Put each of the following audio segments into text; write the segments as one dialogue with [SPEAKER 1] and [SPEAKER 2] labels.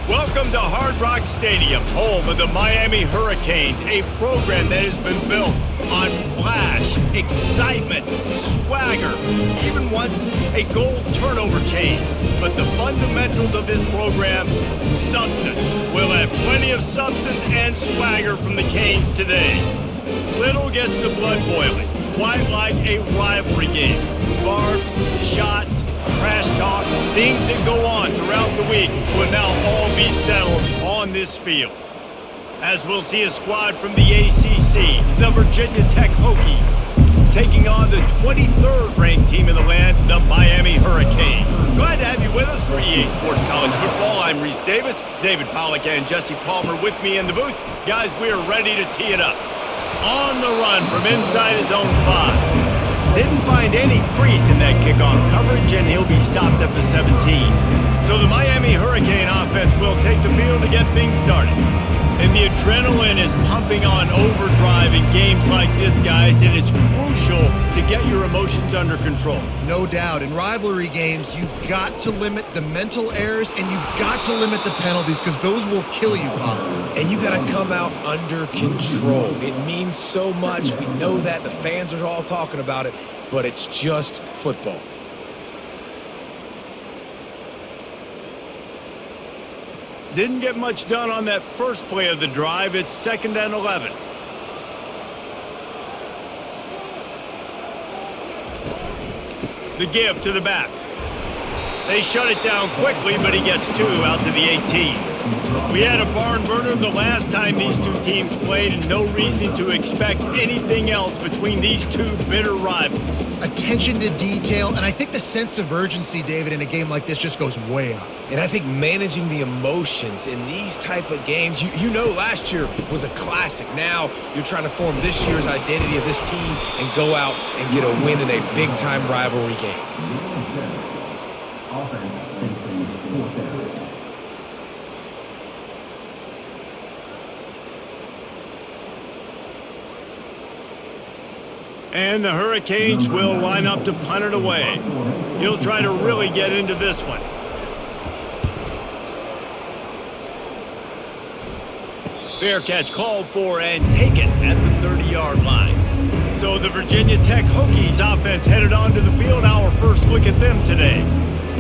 [SPEAKER 1] Welcome to Hard Rock Stadium, home of the Miami Hurricanes, a program that has been built on flash, excitement, swagger, even once a goal turnover chain. But the fundamentals of this program, substance. We'll have plenty of substance and swagger from the Canes today. Little gets the blood boiling, quite like a rivalry game. Barbs, shots, trash talk, things that go on throughout the week will now all be settled on this field. As we'll see a squad from the ACC, the Virginia Tech Hokies, taking on the 23rd ranked team in the land, the Miami Hurricanes. Glad to have you with us for EA Sports College Football. I'm Reese Davis, David Pollack and Jesse Palmer with me in the booth. Guys, we are ready to tee it up. On the run from inside his own 5. Didn't find any crease in that kickoff coverage, and he'll be stopped at the 17. So the Miami Hurricane offense will take the field to get things started. And the adrenaline is pumping on overdrive in games like this, guys, and it's crucial to get your emotions under control.
[SPEAKER 2] No doubt. In rivalry games, you've got to limit the mental errors, and you've got to limit the penalties, because those will kill you, Bob.
[SPEAKER 3] And you got to come out under control. It means so much. We know that. The fans are all talking about it, but it's just football.
[SPEAKER 1] Didn't get much done on that first play of the drive. It's 2nd and 11. The give to the back. They shut it down quickly, but he gets 2 out to the 18. We had a barn burner the last time these two teams played, and no reason to expect anything else between these two bitter rivals.
[SPEAKER 2] Attention to detail, and I think the sense of urgency, David, in a game like this just goes way up.
[SPEAKER 3] And I think managing the emotions in these type of games, you know last year was a classic. Now you're trying to form this year's identity of this team and go out and get a win in a big-time rivalry game.
[SPEAKER 4] Offense facing 4th down.
[SPEAKER 1] And the Hurricanes will line up to punt it away. He'll try to really get into this one. Fair catch called for and taken at the 30-yard line. So the Virginia Tech Hokies offense headed onto the field. Our first look at them today.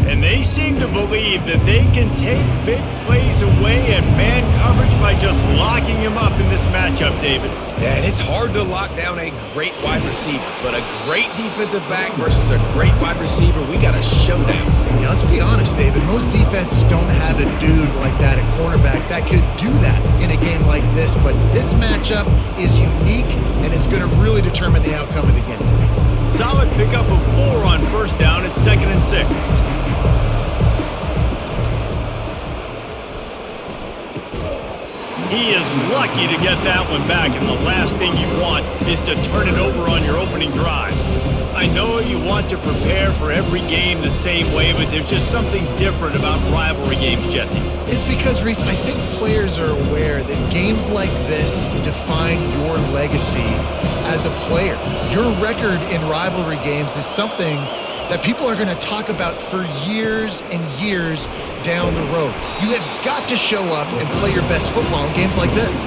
[SPEAKER 1] And they seem to believe that they can take big plays away and man coverage by just locking him up in this matchup, David.
[SPEAKER 3] Yeah, and it's hard to lock down a great wide receiver, but a great defensive back versus a great wide receiver, we got a showdown.
[SPEAKER 2] Yeah, let's be honest, David. Most defenses don't have a dude like that at cornerback that could do that in a game like this, but this matchup is unique, and it's going to really determine the outcome of the game.
[SPEAKER 1] Solid pickup of 4 on first down. It's 2nd and 6. He is lucky to get that one back, and the last thing you want is to turn it over on your opening drive. I know you want to prepare for every game the same way, but there's just something different about rivalry games, Jesse.
[SPEAKER 2] It's because, Reese, I think players are aware that games like this define your legacy as a player. Your record in rivalry games is something that people are going to talk about for years and years down the road. You have got to show up and play your best football in games like this.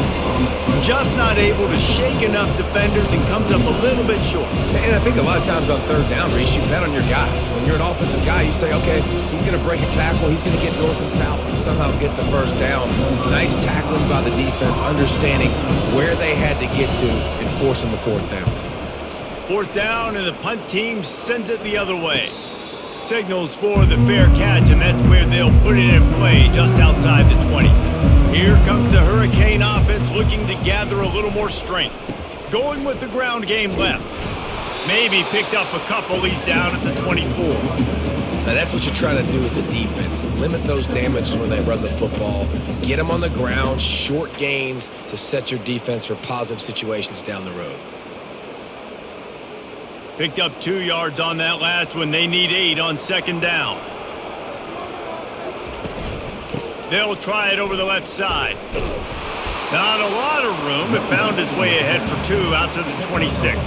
[SPEAKER 1] Just not able to shake enough defenders and comes up a little bit short.
[SPEAKER 3] And I think a lot of times on 3rd down, Reese, you bet on your guy. When you're an offensive guy, you say, okay, he's going to break a tackle, he's going to get north and south and somehow get the first down. Nice tackling by the defense, understanding where they had to get to and forcing the 4th down.
[SPEAKER 1] 4th down, and the punt team sends it the other way. Signals for the fair catch, and that's where they'll put it in play, just outside the 20. Here comes the Hurricane offense looking to gather a little more strength. Going with the ground game left. Maybe picked up a couple. He's down at the 24.
[SPEAKER 3] Now that's what you're trying to do as a defense. Limit those damages when they run the football. Get them on the ground, short gains to set your defense for positive situations down the road.
[SPEAKER 1] Picked up 2 yards on that last one. They need 8 on 2nd down. They'll try it over the left side. Not a lot of room, but found his way ahead for 2 out to the 26.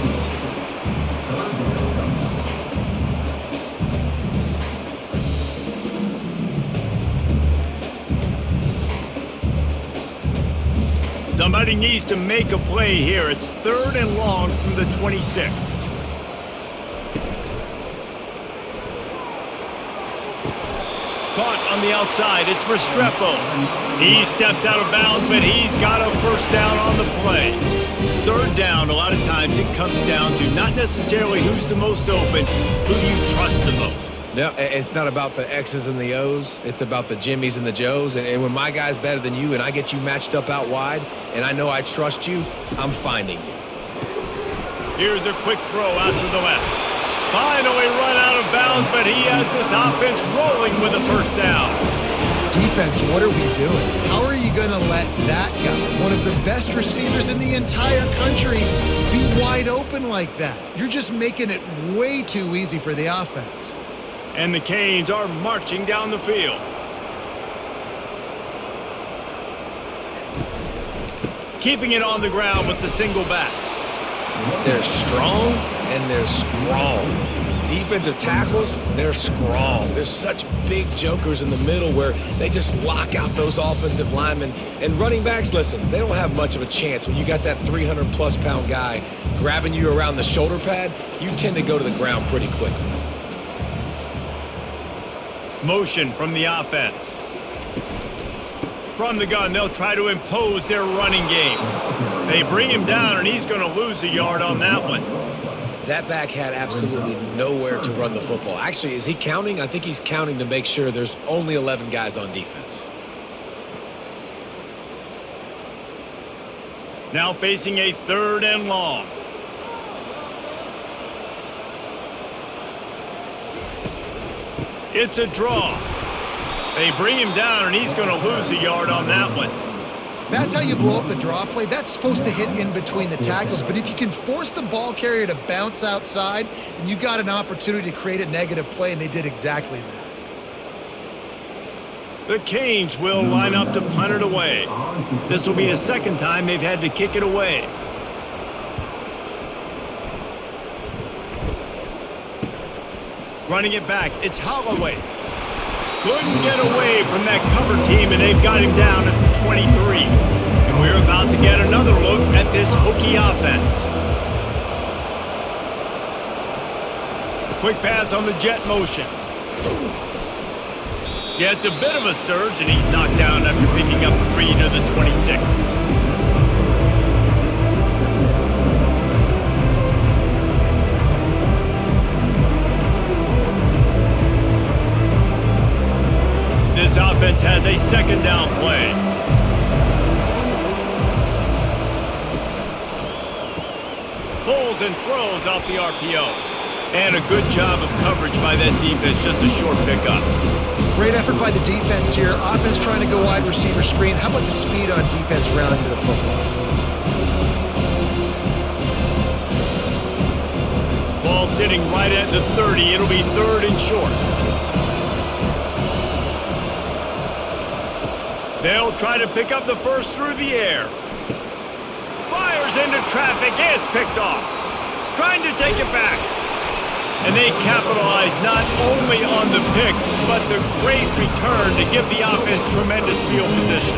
[SPEAKER 1] Somebody needs to make a play here. It's 3rd and long from the 26. Caught on the outside. It's Restrepo. He steps out of bounds, but he's got a first down on the play. 3rd down, a lot of times it comes down to not necessarily who's the most open, who do you trust the most.
[SPEAKER 3] No, it's not about the X's and the O's. It's about the Jimmys and the Joes. And when my guy's better than you and I get you matched up out wide and I know I trust you, I'm finding you.
[SPEAKER 1] Here's a quick throw out to the left. Finally run out of bounds, but he has this offense rolling with a first down.
[SPEAKER 2] Defense, what are we doing? How are you going to let that guy, one of the best receivers in the entire country, be wide open like that? You're just making it way too easy for the offense.
[SPEAKER 1] And the Canes are marching down the field. Keeping it on the ground with the single back.
[SPEAKER 3] They're strong and they're strong. Defensive tackles, they're strong. There's such big jokers in the middle where they just lock out those offensive linemen. And running backs, listen, they don't have much of a chance. When you got that 300-plus pound guy grabbing you around the shoulder pad, you tend to go to the ground pretty quickly.
[SPEAKER 1] Motion from the offense. From the gun, they'll try to impose their running game. They bring him down, and he's going to lose a yard on that one.
[SPEAKER 3] That back had absolutely nowhere to run the football. Actually, is he counting? I think he's counting to make sure there's only 11 guys on defense.
[SPEAKER 1] Now facing a 3rd and long. It's a draw. They bring him down, and he's going to lose a yard on that one.
[SPEAKER 2] That's how you blow up the draw play. That's supposed to hit in between the tackles, but if you can force the ball carrier to bounce outside, then you've got an opportunity to create a negative play, and they did exactly that.
[SPEAKER 1] The Canes will line up to punt it away. This will be the 2nd time they've had to kick it away. Running it back, it's Holloway. Couldn't get away from that cover team, and they've got him down at the 23. And we're about to get another look at this Hokie offense. Quick pass on the jet motion. Gets a bit of a surge, and he's knocked down after picking up 3 to the 26. This offense has a 2nd down play. Pulls and throws off the RPO. And a good job of coverage by that defense, just a short pickup.
[SPEAKER 2] Great effort by the defense here. Offense trying to go wide receiver screen. How about the speed on defense rounding to the football?
[SPEAKER 1] Ball sitting right at the 30. It'll be 3rd and short. They'll try to pick up the first through the air. Fires into traffic. It's picked off. Trying to take it back. And they capitalize not only on the pick, but the great return to give the offense tremendous field position.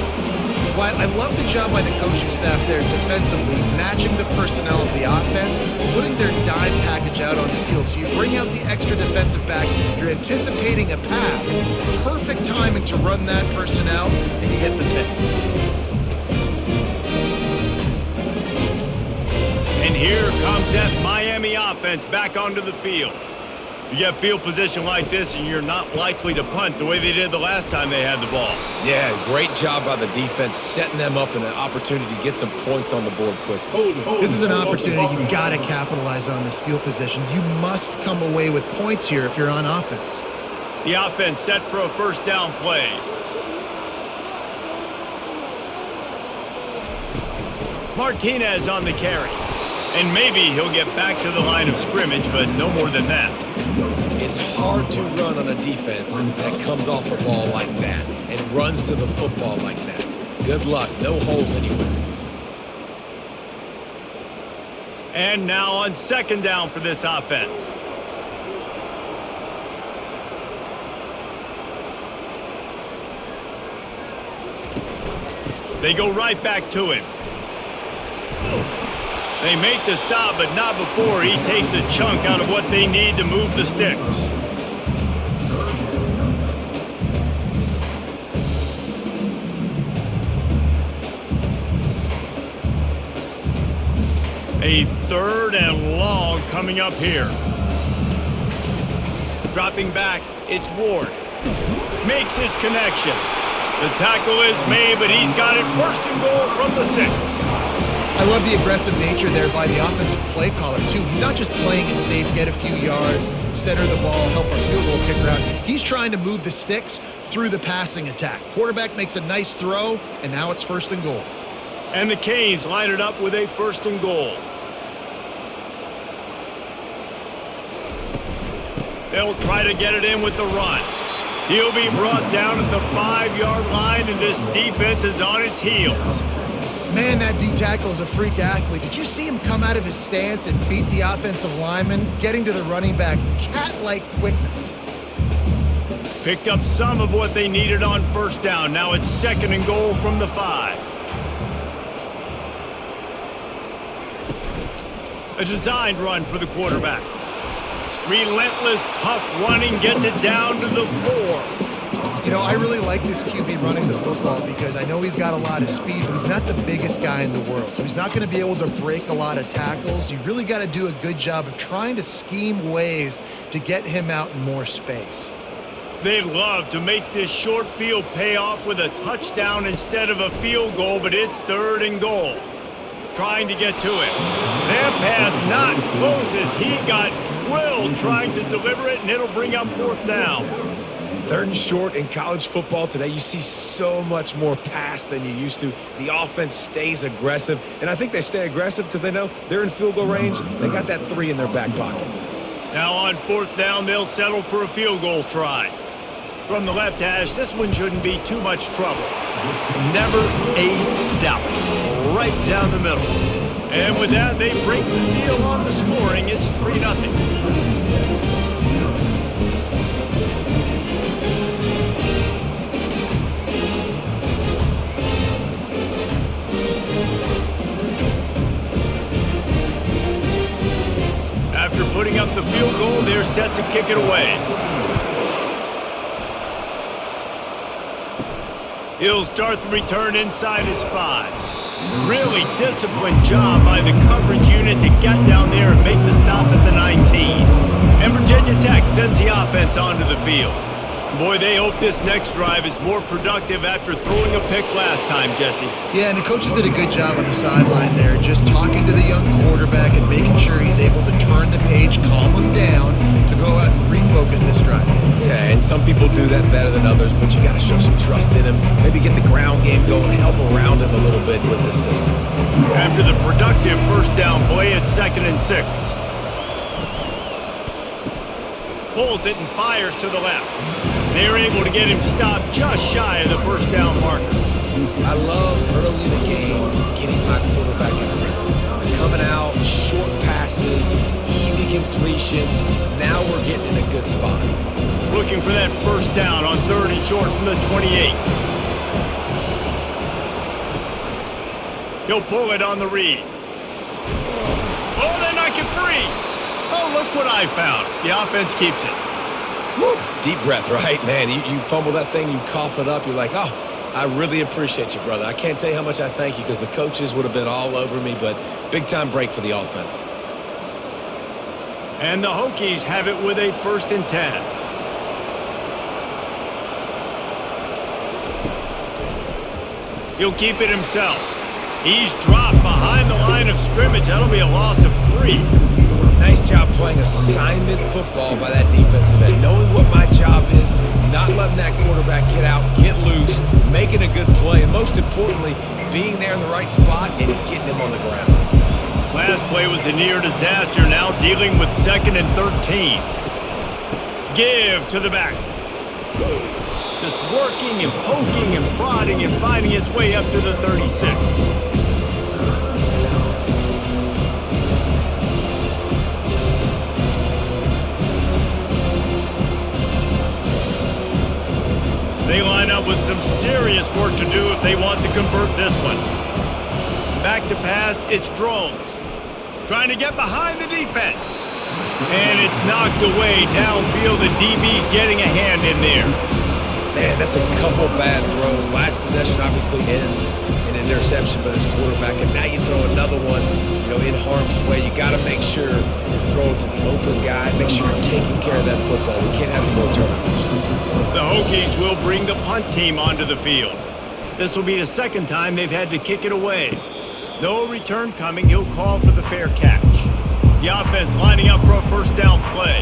[SPEAKER 2] Well, I love the job by the coaching staff there defensively, matching the personnel of the offense, putting their dime package out on the field. So you bring out the extra defensive back, you're anticipating a pass, perfect timing to run that personnel, and you get the pick.
[SPEAKER 1] And here comes that Miami offense back onto the field. You get field position like this, and you're not likely to punt the way they did the last time they had the ball.
[SPEAKER 3] Yeah, great job by the defense, setting them up in an opportunity to get some points on the board quickly.
[SPEAKER 2] This is an opportunity you've got to capitalize on this field position. You must come away with points here if you're on offense.
[SPEAKER 1] The offense set for a 1st down play. Martinez on the carry. And maybe he'll get back to the line of scrimmage, but no more than that.
[SPEAKER 3] It's hard to run on a defense that comes off the ball like that and runs to the football like that. Good luck. No holes anywhere.
[SPEAKER 1] And now on 2nd down for this offense. They go right back to him. They make the stop, but not before he takes a chunk out of what they need to move the sticks. A 3rd and long coming up here. Dropping back, it's Ward. Makes his connection. The tackle is made, but he's got it 1st and goal from the 6.
[SPEAKER 2] I love the aggressive nature there by the offensive play caller, too. He's not just playing it safe, get a few yards, center the ball, help our field goal kicker out. He's trying to move the sticks through the passing attack. Quarterback makes a nice throw, and now it's 1st and goal.
[SPEAKER 1] And the Canes line it up with a 1st and goal. They'll try to get it in with the run. He'll be brought down at the 5-yard line, and this defense is on its heels.
[SPEAKER 2] Man, that D-tackle is a freak athlete. Did you see him come out of his stance and beat the offensive lineman, getting to the running back? Cat-like quickness.
[SPEAKER 1] Picked up some of what they needed on 1st down. Now it's 2nd and goal from the 5. A designed run for the quarterback. Relentless, tough running gets it down to the 4.
[SPEAKER 2] You know, I really like this QB running the football because I know he's got a lot of speed, but he's not the biggest guy in the world. So he's not going to be able to break a lot of tackles. You really got to do a good job of trying to scheme ways to get him out in more space.
[SPEAKER 1] They'd love to make this short field pay off with a touchdown instead of a field goal, but it's 3rd and goal. Trying to get to it. That pass not close as he got drilled trying to deliver it, and it'll bring up 4th down.
[SPEAKER 3] 3rd and short in college football today. You see so much more pass than you used to. The offense stays aggressive, and I think they stay aggressive because they know they're in field goal range. They got that 3 in their back pocket.
[SPEAKER 1] Now on 4th down, they'll settle for a field goal try. From the left hash, this one shouldn't be too much trouble. Never a doubt. Right down the middle. And with that, they break the seal on the scoring. It's 3-0. After putting up the field goal, they're set to kick it away. He'll start the return inside his 5. Really disciplined job by the coverage unit to get down there and make the stop at the 19. And Virginia Tech sends the offense onto the field. Boy, they hope this next drive is more productive after throwing a pick last time, Jesse.
[SPEAKER 2] Yeah, and the coaches did a good job on the sideline there, just talking to the young quarterback and making sure he's able to turn the page, calm him down to go out and refocus this drive.
[SPEAKER 3] Yeah, and some people do that better than others, but you got to show some trust in him. Maybe get the ground game going, help around him a little bit with this system.
[SPEAKER 1] After the productive 1st down play, it's 2nd and 6. Pulls it and fires to the left. They're able to get him stopped just shy of the 1st down marker.
[SPEAKER 3] I love early in the game getting my quarterback in the rhythm. Coming out, short passes, easy completions. Now we're getting in a good spot.
[SPEAKER 1] Looking for that 1st down on 3rd and short from the 28. He'll pull it on the read. Oh, they knock it free. Oh, look what I found. The offense keeps it.
[SPEAKER 3] Woo. Deep breath, right? Man, you fumble that thing, you cough it up, you're like, oh, I really appreciate you, brother. I can't tell you how much I thank you because the coaches would have been all over me, but big-time break for the offense.
[SPEAKER 1] And the Hokies have it with a 1st and 10. He'll keep it himself. He's dropped behind the line of scrimmage. That'll be a loss of 3.
[SPEAKER 3] Nice job playing assignment football by that defensive end. Knowing what my job is, not letting that quarterback get out, get loose, making a good play, and most importantly, being there in the right spot and getting him on the ground.
[SPEAKER 1] Last play was a near disaster, now dealing with 2nd and 13. Give to the back. Just working and poking and prodding and finding his way up to the 36. They line up with some serious work to do if they want to convert this one. Back to pass, it's drones. Trying to get behind the defense. And it's knocked away downfield. The DB getting a hand in there.
[SPEAKER 3] Man, that's a couple bad throws. Last possession obviously ends in an interception by this quarterback, and now you throw another one, in harm's way. You got to make sure you're throwing to the open guy. Make sure you're taking care of that football. We can't have any more turnovers.
[SPEAKER 1] The Hokies will bring the punt team onto the field. This will be the second time they've had to kick it away. No return coming. He'll call for the fair catch. The offense lining up for a first down play.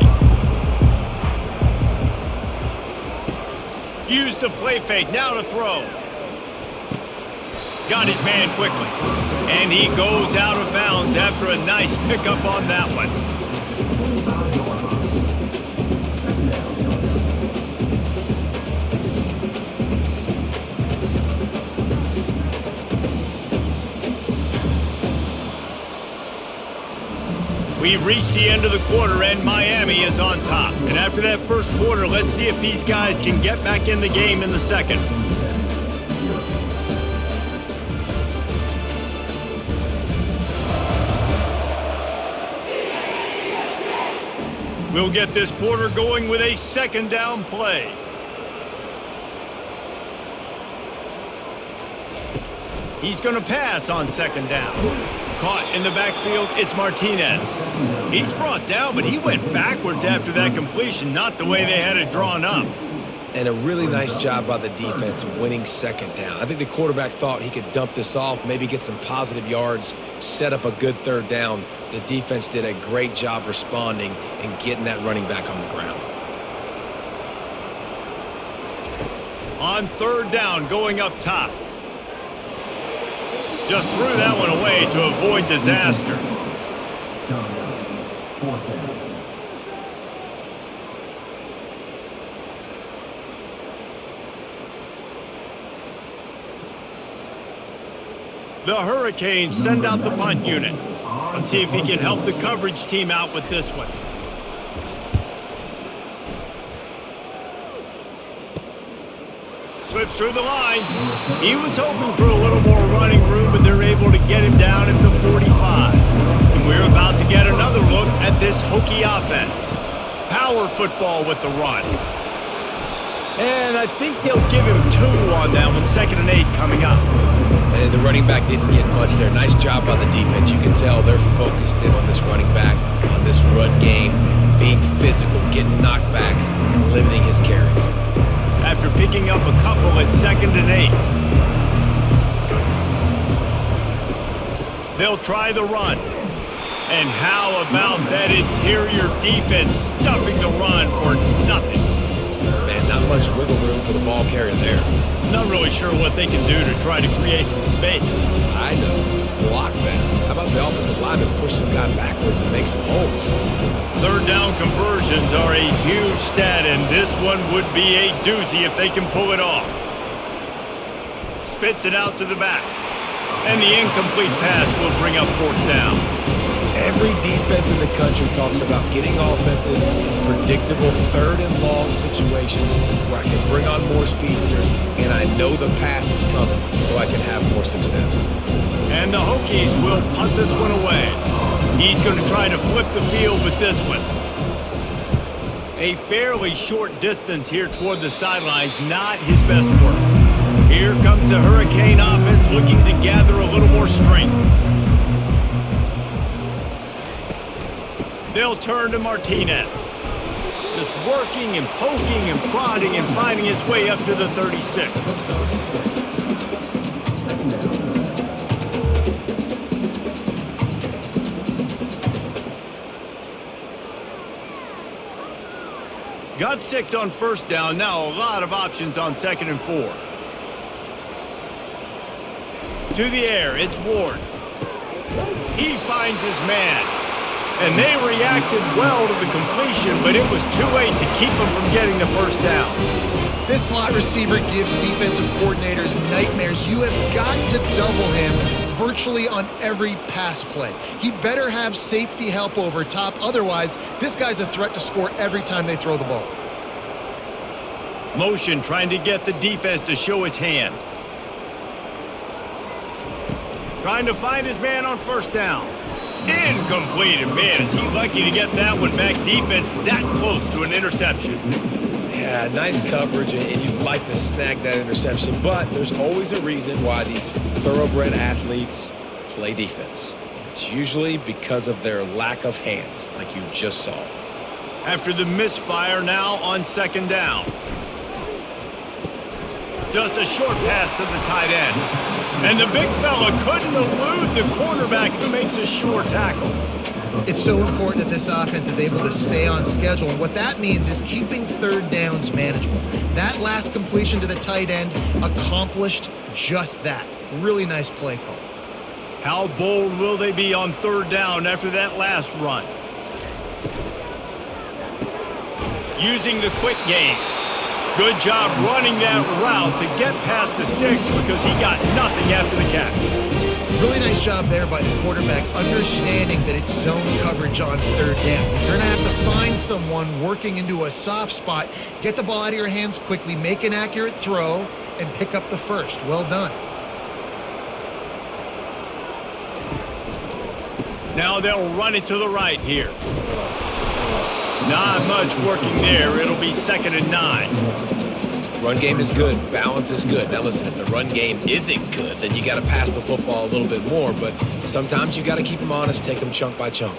[SPEAKER 1] Use the play fake, now to throw. Got his man quickly. And he goes out of bounds after a nice pickup on that one. We've reached the end of the quarter, and Miami is on top. And after that first quarter, let's see if these guys can get back in the game in the second. We'll get this quarter going with a second down play. He's going to pass on second down. Caught in the backfield, it's Martinez. He's brought down, but he went backwards after that completion, not the way they had it drawn up.
[SPEAKER 3] And a really nice job by the defense winning second down. I think the quarterback thought he could dump this off, maybe get some positive yards, set up a good third down. The defense did a great job responding and getting that running back on the ground.
[SPEAKER 1] On third down, going up top. Just threw that one away to avoid disaster.
[SPEAKER 4] Fourth down.
[SPEAKER 1] The Hurricanes send out the punt unit. Let's see if he can help the coverage team out with this one. Slips through the line. He was hoping for a little more running room, but they're able to get him down at the 45. And we're about to get another look at this Hokie offense. Power football with the run. And I think they'll give him 2 on that one. 2nd and 8 coming up.
[SPEAKER 3] And the running back didn't get much there. Nice job by the defense. You can tell they're focused in on this running back, on this run game, being physical, getting knockbacks, and limiting his carries.
[SPEAKER 1] After picking up a couple at 2nd and 8. They'll try the run. And how about that interior defense stuffing the run for nothing?
[SPEAKER 3] Man, not much wiggle room for the ball carrier there.
[SPEAKER 1] Not really sure what they can do to try to create some space.
[SPEAKER 3] I know. Block better. How about the offensive lineman push some guy backwards and make some holes?
[SPEAKER 1] Third down conversions are a huge stat, and this one would be a doozy if they can pull it off. Spits it out to the back. And the incomplete pass will bring up 4th down.
[SPEAKER 3] Every defense in the country talks about getting offenses in predictable 3rd and long situations where I can bring on more speedsters and I know the pass is coming so I can have more success.
[SPEAKER 1] And the Hokies will punt this one away. He's going to try to flip the field with this one. A fairly short distance here toward the sidelines, not his best work. Here comes the Hurricane offense looking to gather a little more strength. They'll turn to Martinez. Just working and poking and prodding and finding his way up to the 36. Got 6 on first down. Now a lot of options on 2nd and 4. To the air, it's Ward. He finds his man. And they reacted well to the completion, but it was too late to keep him from getting the first down.
[SPEAKER 2] This slot receiver gives defensive coordinators nightmares. You have got to double him virtually on every pass play. He better have safety help over top. Otherwise, this guy's a threat to score every time they throw the ball.
[SPEAKER 1] Motion trying to get the defense to show his hand. Trying to find his man on first down. Incomplete, and man, is he lucky to get that one back. Defense that close to an interception.
[SPEAKER 3] Yeah, nice coverage, and you'd like to snag that interception, but there's always a reason why these thoroughbred athletes play defense. It's usually because of their lack of hands, like you just saw.
[SPEAKER 1] After the misfire, now on second down. Just a short pass to the tight end. And the big fella couldn't elude the cornerback who makes a sure tackle.
[SPEAKER 2] It's so important that this offense is able to stay on schedule. And what that means is keeping third downs manageable. That last completion to the tight end accomplished just that. Really nice play call.
[SPEAKER 1] How bold will they be on third down after that last run? Using the quick game. Good job running that route to get past the sticks because he got nothing after the catch.
[SPEAKER 2] Really nice job there by the quarterback, understanding that it's zone coverage on third down. You're going to have to find someone working into a soft spot, get the ball out of your hands quickly, make an accurate throw, and pick up the first. Well done.
[SPEAKER 1] Now they'll run it to the right here. Not much working there. It'll be 2nd and 9.
[SPEAKER 3] Run game is good. Balance is good. Now listen, if the run game isn't good, then you got to pass the football a little bit more. But sometimes you got to keep them honest, take them chunk by chunk.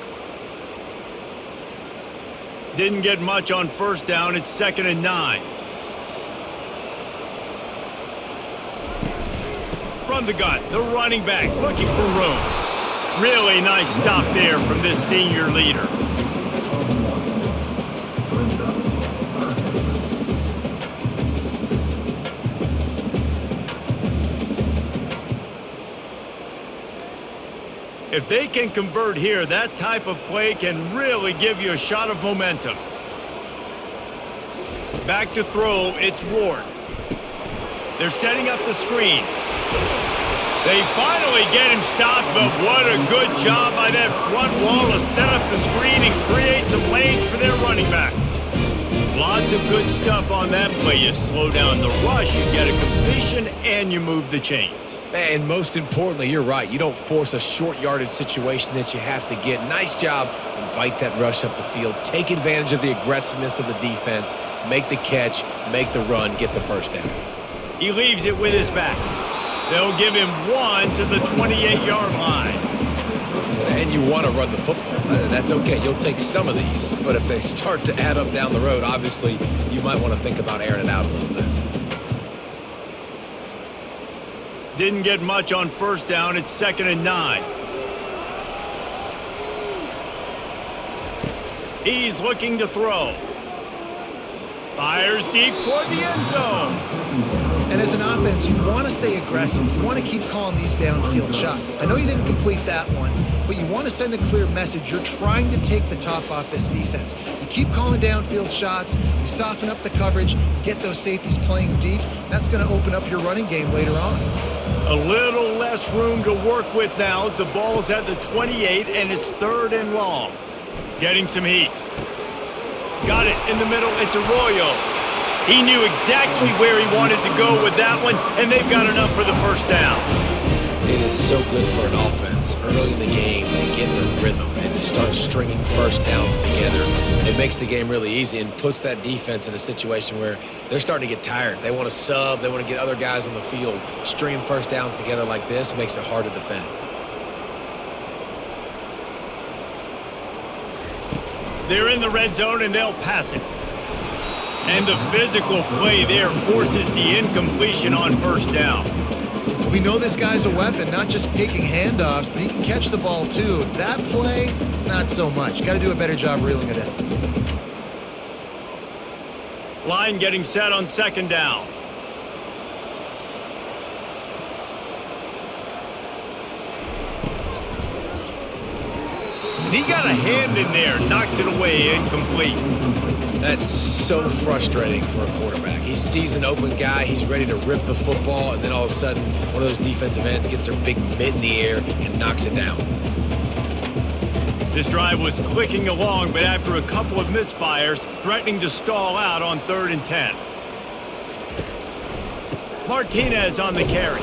[SPEAKER 1] Didn't get much on first down. It's 2nd and 9. From the gun, the running back looking for room. Really nice stop there from this senior leader. If they can convert here, that type of play can really give you a shot of momentum. Back to throw, it's Ward. They're setting up the screen. They finally get him stopped, but what a good job by that front wall to set up the screen and create some lanes for their running back. Lots of good stuff on that play. You slow down the rush, you get a completion, and you move the chains.
[SPEAKER 3] And most importantly, you're right. You don't force a short yardage situation that you have to get. Nice job. Invite that rush up the field. Take advantage of the aggressiveness of the defense. Make the catch. Make the run. Get the first down.
[SPEAKER 1] He leaves it with his back. They'll give him 1 to the 28-yard line.
[SPEAKER 3] And you want to run the football. That's okay. You'll take some of these. But if they start to add up down the road, obviously, you might want to think about airing it out a little bit.
[SPEAKER 1] Didn't get much on first down. It's 2nd and 9. He's looking to throw. Fires deep toward the end zone.
[SPEAKER 2] And as an offense, you want to stay aggressive. You want to keep calling these downfield shots. I know you didn't complete that one, but you want to send a clear message. You're trying to take the top off this defense. You keep calling downfield shots. You soften up the coverage. You get those safeties playing deep. That's going to open up your running game later on.
[SPEAKER 1] A little less room to work with now as the ball's at the 28 and it's 3rd and long. Getting some heat. Got it in the middle. It's Arroyo. He knew exactly where he wanted to go with that one, and they've got enough for the first down.
[SPEAKER 3] It is so good for an offense early in the game to get in a rhythm and to start stringing first downs together. It makes the game really easy and puts that defense in a situation where they're starting to get tired. They want to sub. They want to get other guys on the field. Stringing first downs together like this makes it hard to defend.
[SPEAKER 1] They're in the red zone, and they'll pass it. And the physical play there forces the incompletion on first down.
[SPEAKER 2] We know this guy's a weapon, not just taking handoffs, but he can catch the ball too. That play, not so much. Got to do a better job reeling it in.
[SPEAKER 1] Line getting set on 2nd down. And he got a hand in there, knocks it away, incomplete.
[SPEAKER 3] That's so frustrating for a quarterback. He sees an open guy, he's ready to rip the football, and then all of a sudden, one of those defensive ends gets their big mitt in the air and knocks it down.
[SPEAKER 1] This drive was clicking along, but after a couple of misfires, threatening to stall out on 3rd and 10. Martinez on the carry.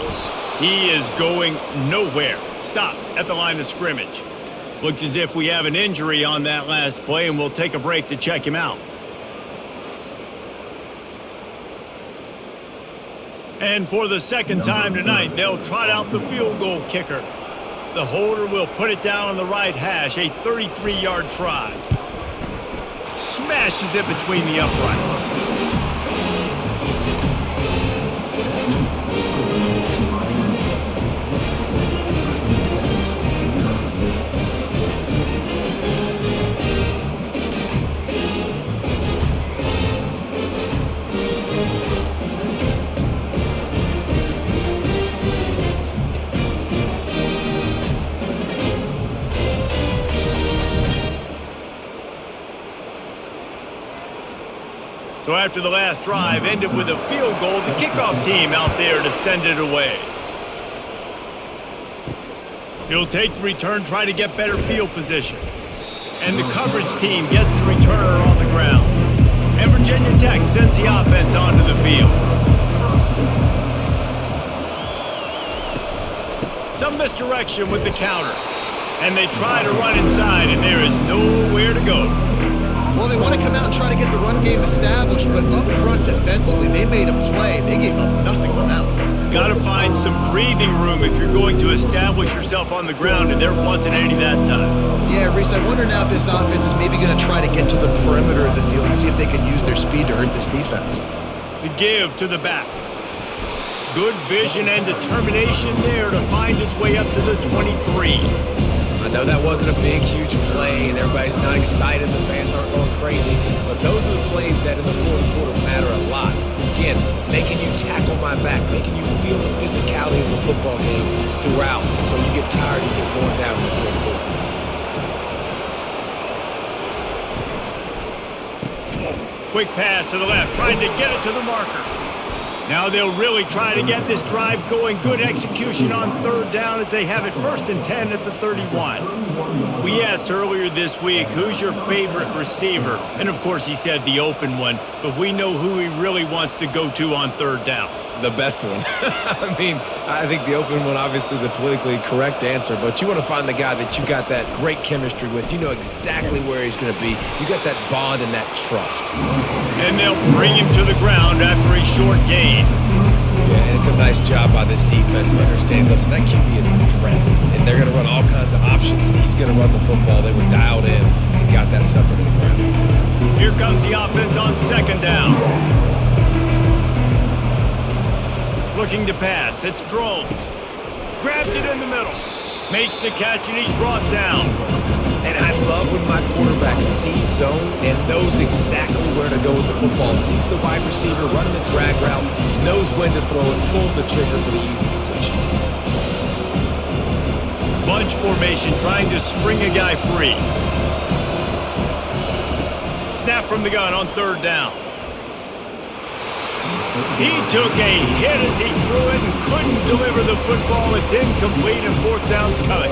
[SPEAKER 1] He is going nowhere. Stop at the line of scrimmage. Looks as if we have an injury on that last play, and we'll take a break to check him out. And for the second time tonight, they'll trot out the field goal kicker. The holder will put it down on the right hash, a 33-yard try. Smashes it between the uprights. So after the last drive ended with a field goal, the kickoff team out there to send it away. He'll take the return, try to get better field position. And the coverage team gets the returner on the ground. And Virginia Tech sends the offense onto the field. Some misdirection with the counter. And they try to run inside, and there is nowhere to go.
[SPEAKER 2] Well, they want to come out and try to get the run game established, but up front defensively, they made a play. They gave up nothing on that one.
[SPEAKER 1] Got to find some breathing room if you're going to establish yourself on the ground, and there wasn't any that time.
[SPEAKER 2] Yeah, Reese, I wonder now if this offense is maybe going to try to get to the perimeter of the field and see if they can use their speed to hurt this defense.
[SPEAKER 1] The give to the back. Good vision and determination there to find his way up to the 23.
[SPEAKER 3] I know that wasn't a big, huge play, and everybody's not excited. The fans aren't going crazy. But those are the plays that in the fourth quarter matter a lot. Again, making you tackle my back, making you feel the physicality of the football game throughout. So you get tired, you get worn down in the fourth quarter.
[SPEAKER 1] Quick pass to the left, trying to get it to the marker. Now they'll really try to get this drive going. Good execution on third down as they have it 1st and 10 at the 31. We asked earlier this week, who's your favorite receiver? And of course he said the open one, but we know who he really wants to go to on third down.
[SPEAKER 3] The best one. I mean, I think the open one, obviously the politically correct answer, but you want to find the guy that you got that great chemistry with. You know exactly where he's going to be. You got that bond and that trust.
[SPEAKER 1] And they'll bring him to the ground after a short gain.
[SPEAKER 3] Yeah, and it's a nice job by this defense of understanding, listen, that QB is a threat, and they're going to run all kinds of options, and he's going to run the football. They were dialed in and got that sucker to the ground.
[SPEAKER 1] Here comes the offense on 2nd down. Looking to pass, it's Drones. Grabs it in the middle. Makes the catch, and he's brought down.
[SPEAKER 3] And I love when my quarterback sees zone and knows exactly where to go with the football. Sees the wide receiver running the drag route, knows when to throw it, pulls the trigger for the easy completion.
[SPEAKER 1] Bunch formation, trying to spring a guy free. Snap from the gun on 3rd down. He took a hit as he threw it and couldn't deliver the football. It's incomplete and 4th down's coming.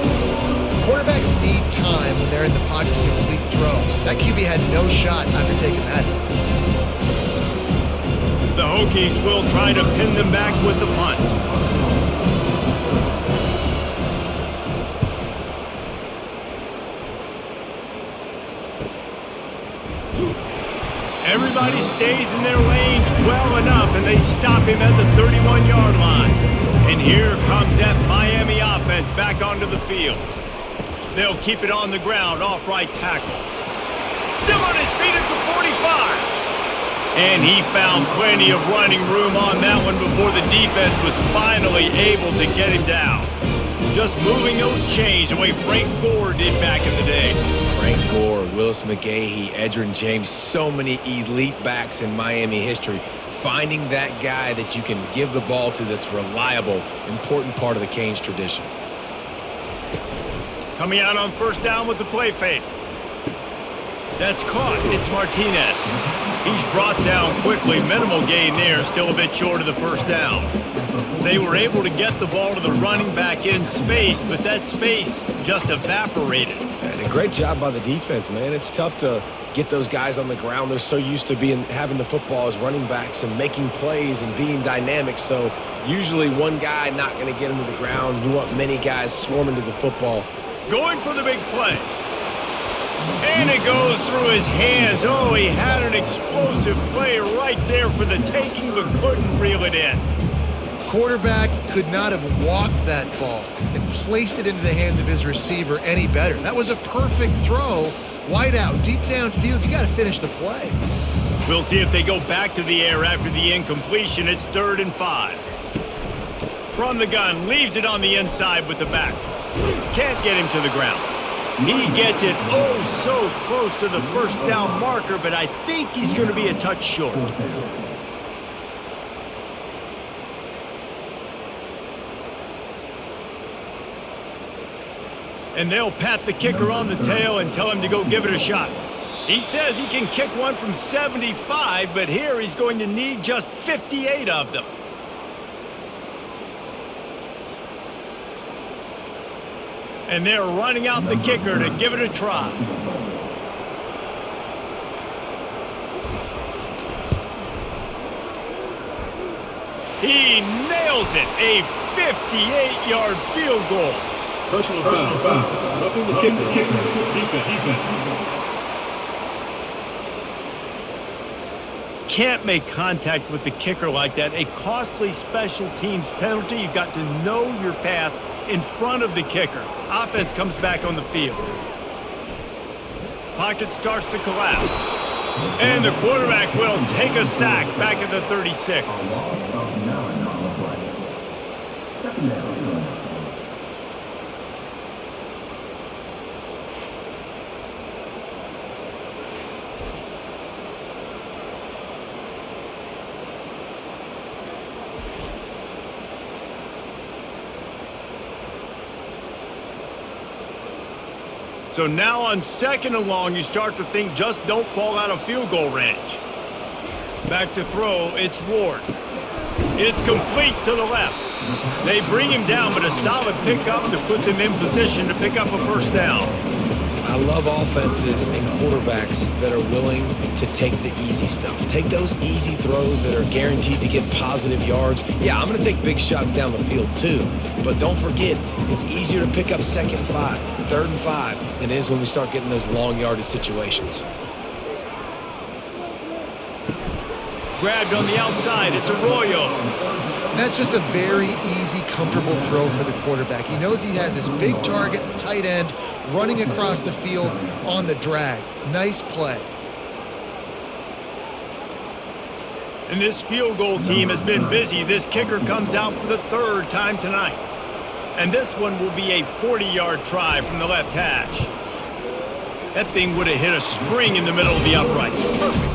[SPEAKER 2] Quarterbacks need time when they're in the pocket to complete throws. That QB had no shot after taking that hit.
[SPEAKER 1] The Hokies will try to pin them back with the punt. Everybody stays in their lanes well enough, and they stop him at the 31-yard line. And here comes that Miami offense back onto the field. They'll keep it on the ground, off right tackle. Still on his feet at the 45. And he found plenty of running room on that one before the defense was finally able to get him down. Just moving those chains the way Frank Gore did back in the day.
[SPEAKER 3] Frank Gore, Willis McGahee, Edgerrin James, so many elite backs in Miami history. Finding that guy that you can give the ball to that's reliable, important part of the Canes tradition.
[SPEAKER 1] Coming out on 1st down with the play fake. That's caught. It's Martinez. He's brought down quickly. Minimal gain there. Still a bit short of the 1st down. They were able to get the ball to the running back in space, but that space just evaporated.
[SPEAKER 3] And a great job by the defense, man. It's tough to get those guys on the ground. They're so used to having the football as running backs and making plays and being dynamic. So Usually one guy not going to get him to the ground. You want many guys swarming to the football.
[SPEAKER 1] Going for the big play. And it goes through his hands. Oh, he had an explosive play right there for the taking, but couldn't reel it in.
[SPEAKER 2] Quarterback could not have walked that ball and placed it into the hands of his receiver any better. That was a perfect throw. Wide out, deep downfield. You got to finish the play.
[SPEAKER 1] We'll see if they go back to the air after the incompletion. It's 3rd and 5. From the gun, leaves it on the inside with the back. Can't get him to the ground. He gets it oh so close to the first down marker, but I think he's going to be a touch short. And they'll pat the kicker on the tail and tell him to go give it a shot. He says he can kick one from 75, but here he's going to need just 58 of them. And they're running out the kicker to give it a try. He nails it, a 58-yard field goal.
[SPEAKER 5] Personal foul. Roughing the kicker. Defense.
[SPEAKER 1] Can't make contact with the kicker like that. A costly special teams penalty. You've got to know your path in front of the kicker. Offense comes back on the field. Pocket starts to collapse. And the quarterback will take a sack back at the 36. So now on 2nd and long, you start to think just don't fall out of field goal range. Back to throw, it's Ward. It's complete to the left. They bring him down, but a solid pickup to put them in position to pick up a first down.
[SPEAKER 3] I love offenses and quarterbacks that are willing to take the easy stuff. Take those easy throws that are guaranteed to get positive yards. Yeah, I'm going to take big shots down the field too. But don't forget, it's easier to pick up 2nd and 5, 3rd and 5 than it is when we start getting those long yardage situations.
[SPEAKER 1] Grabbed on the outside, it's Arroyo.
[SPEAKER 2] That's just a very easy, comfortable throw for the quarterback. He knows he has his big target, the tight end, running across the field on the drag. Nice play.
[SPEAKER 1] And this field goal team has been busy. This kicker comes out for the 3rd time tonight. And this one will be a 40-yard try from the left hash. That thing would have hit a string in the middle of the uprights. Perfect.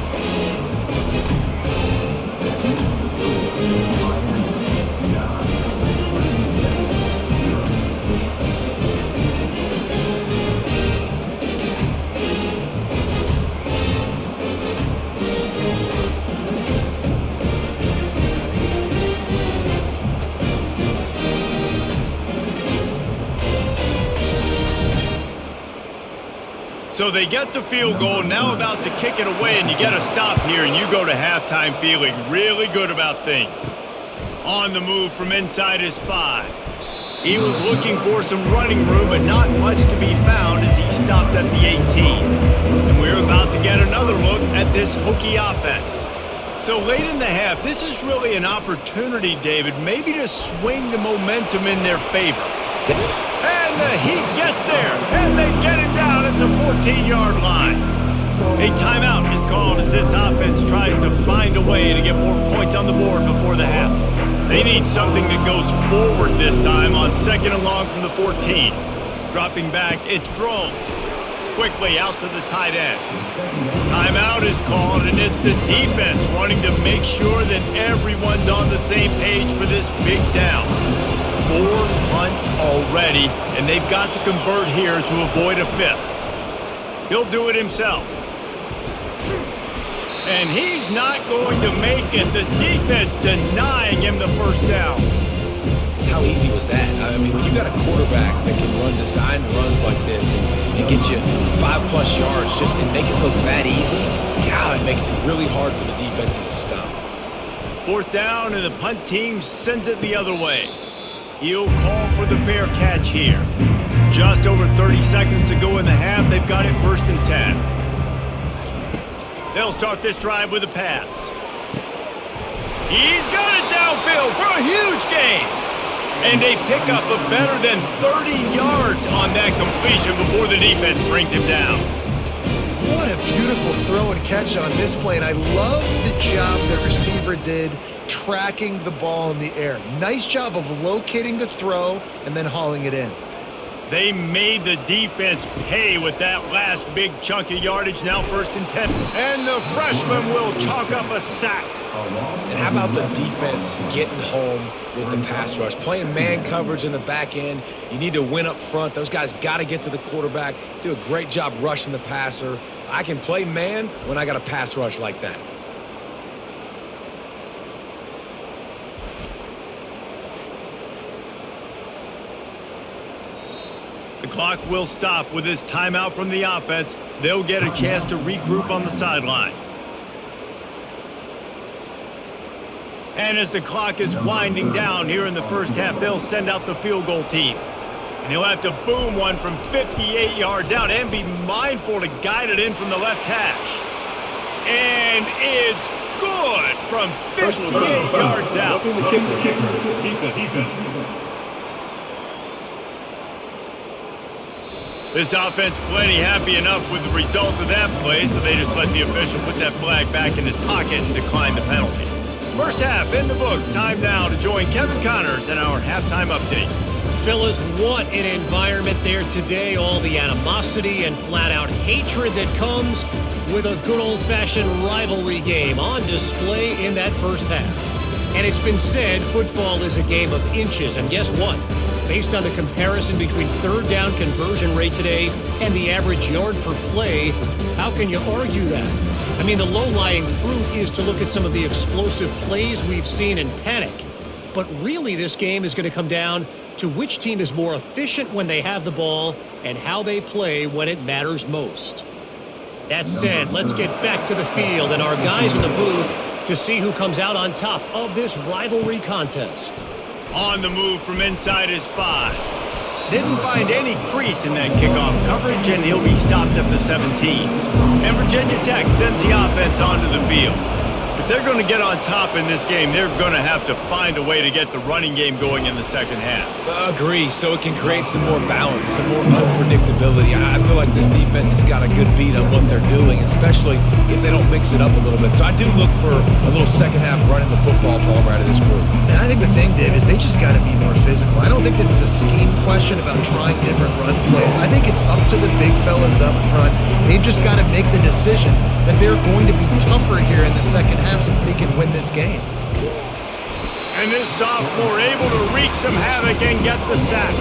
[SPEAKER 1] So they get the field goal, now about to kick it away, and you get a stop here, and you go to halftime feeling really good about things. On the move from inside his 5. He was looking for some running room, but not much to be found as he stopped at the 18. And we're about to get another look at this Hokie offense. So late in the half, this is really an opportunity, David, maybe to swing the momentum in their favor. And the Heat gets there, and they get it down at the 14-yard line. A timeout is called as this offense tries to find a way to get more points on the board before the half. They need something that goes forward this time on 2nd and long from the 14. Dropping back, it's Drones. Quickly out to the tight end. Timeout is called, and it's the defense wanting to make sure that everyone's on the same page for this big down. 4 punts already, and they've got to convert here to avoid a 5th. He'll do it himself. And he's not going to make it. The defense denying him the first down.
[SPEAKER 3] How easy was that? I mean, when you got a quarterback that can run design runs like this and get you 5+ yards just and make it look that easy, God, it makes it really hard for the defenses to stop.
[SPEAKER 1] 4th down, and the punt team sends it the other way. He'll call for the fair catch here. Just over 30 seconds to go in the half. They've got it 1st and 10. They'll start this drive with a pass. He's got it downfield for a huge gain. And they pick up a better than 30 yards on that completion before the defense brings him down.
[SPEAKER 2] What a beautiful throw and catch on this play, and I love the job the receiver did tracking the ball in the air. Nice job of locating the throw and then hauling it in.
[SPEAKER 1] They made the defense pay with that last big chunk of yardage, now 1st and 10. And the freshman will chalk up a sack.
[SPEAKER 3] And how about the defense getting home with the pass rush? Playing man coverage in the back end. You need to win up front. Those guys got to get to the quarterback, do a great job rushing the passer. I can play man when I got a pass rush like that.
[SPEAKER 1] The clock will stop with this timeout from the offense. They'll get a chance to regroup on the sideline. And as the clock is winding down here in the 1st half, they'll send out the field goal team. And he'll have to boom one from 58 yards out and be mindful to guide it in from the left hash. And it's good from 58 yards out.
[SPEAKER 5] Roughing the kicker. Defense.
[SPEAKER 1] This offense plenty happy enough with the result of that play, so they just let the official put that flag back in his pocket and decline the penalty. 1st half in the books. Time now to join Kevin Connors in our halftime update.
[SPEAKER 6] Fellas, what an environment there today. All the animosity and flat-out hatred that comes with a good old-fashioned rivalry game on display in that 1st half. And it's been said football is a game of inches, and guess what? Based on the comparison between 3rd down conversion rate today and the average yard per play, how can you argue that? I mean, the low-lying fruit is to look at some of the explosive plays we've seen and panic. But really, this game is going to come down to which team is more efficient when they have the ball and how they play when it matters most. That said, let's get back to the field and our guys in the booth to see who comes out on top of this rivalry contest.
[SPEAKER 1] On the move from inside his 5. Didn't find any crease in that kickoff coverage, and he'll be stopped at the 17. And Virginia Tech sends the offense onto the field. If they're going to get on top in this game, they're going to have to find a way to get the running game going in the 2nd half.
[SPEAKER 3] Agree, so it can create some more balance, some more unpredictability. I feel like this defense has got a good beat on what they're doing, especially if they don't mix it up a little bit. So I do look for a little 2nd half running the football ball right out of this group.
[SPEAKER 2] And I think the thing, Dave, is they just got to be more physical. I don't think this is a scheme question about trying different run plays. I think it's up to the big fellas up front. They've just got to make the decision that they're going to be tougher here in the 2nd half so that they can win this game.
[SPEAKER 1] And this sophomore able to wreak some havoc and get the sack.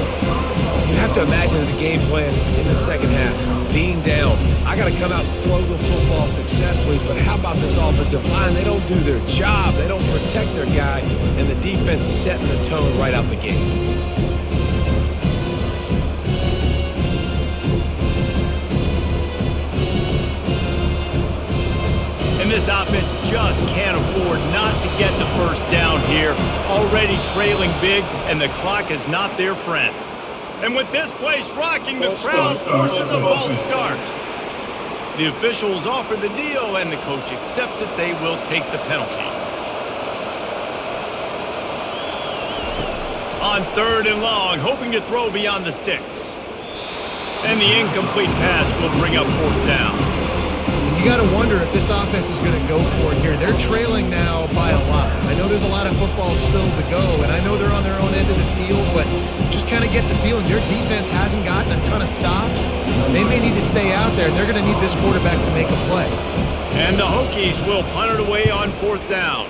[SPEAKER 3] You have to imagine the game plan in the 2nd half, being down. I got to come out and throw the football successfully, but how about this offensive line? They don't do their job. They don't protect their guy, and the defense setting the tone right out the gate.
[SPEAKER 1] And this offense just can't afford not to get the 1st down here. Already trailing big, and the clock is not their friend. And with this place rocking, the crowd forces a false start. The officials offer the deal, and the coach accepts it. They will take the penalty. On 3rd and long, hoping to throw beyond the sticks. And the incomplete pass will bring up 4th down.
[SPEAKER 2] You got to wonder if this offense is going to go for it here. They're trailing now by a lot. I know there's a lot of football still to go, and I know they're on their own end of the field, but just kind of get the feeling their defense hasn't gotten a ton of stops. They may need to stay out there, and they're going to need this quarterback to make a play.
[SPEAKER 1] And the Hokies will punt it away on 4th down.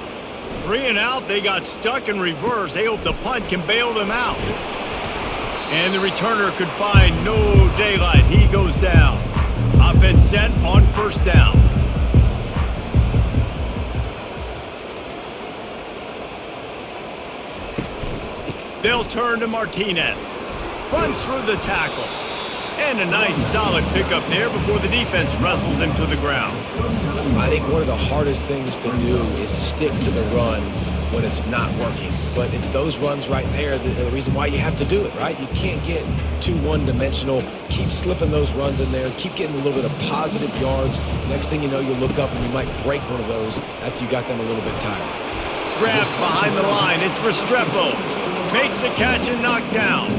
[SPEAKER 1] 3 and out, they got stuck in reverse. They hope the punt can bail them out. And the returner could find no daylight. He goes down. Offense set on 1st down. They'll turn to Martinez. Runs through the tackle. And a nice solid pickup there before the defense wrestles him to the ground.
[SPEAKER 3] I think one of the hardest things to do is stick to the run when it's not working. But it's those runs right there that are the reason why you have to do it, right? You can't get too one-dimensional. Keep slipping those runs in there. Keep getting a little bit of positive yards. Next thing you know, you'll look up and you might break one of those after you got them a little bit tired.
[SPEAKER 1] Grabbed behind the line. It's Restrepo. Makes the catch and knocked down.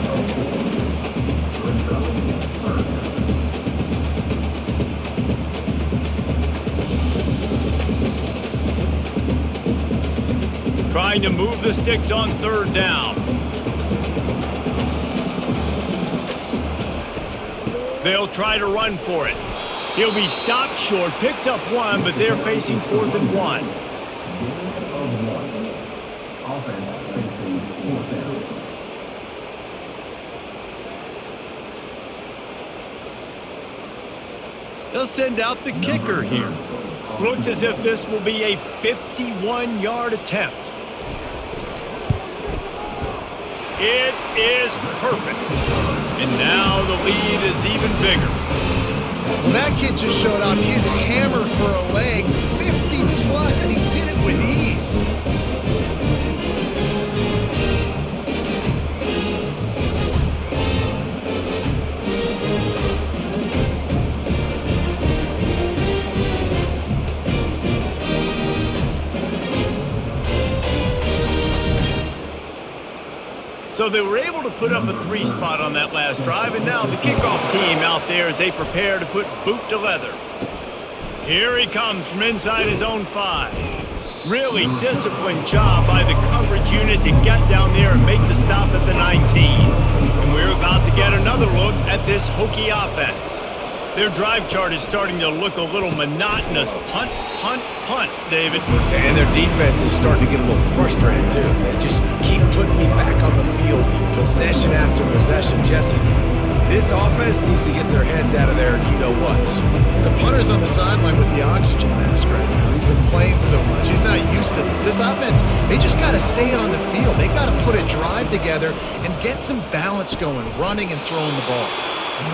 [SPEAKER 1] Trying to move the sticks on third down. They'll try to run for it. He'll be stopped short, picks up one, but they're facing 4th and 1.
[SPEAKER 4] Offense facing 4th down.
[SPEAKER 1] They'll send out the kicker here. Looks as if this will be a 51-yard attempt. It is perfect. And now the lead is even bigger.
[SPEAKER 2] Well, that kid just showed off his hammer for a leg, 50 plus, and he did it with ease.
[SPEAKER 1] So they were able to put up a 3 spot on that last drive, and now the kickoff team out there as they prepare to put boot to leather. Here he comes from inside his own 5. Really disciplined job by the coverage unit to get down there and make the stop at the 19. And we're about to get another look at this Hokie offense. Their drive chart is starting to look a little monotonous. Punt, punt, punt, David.
[SPEAKER 3] And their defense is starting to get a little frustrated, too. They just keep putting me back on the field, possession after possession. Jesse, this offense needs to get their heads out of there, you-know-what.
[SPEAKER 2] The punter's on the sideline with the oxygen mask right now. He's been playing so much. He's not used to this. This offense, they just got to stay on the field. They've got to put a drive together and get some balance going, running and throwing the ball.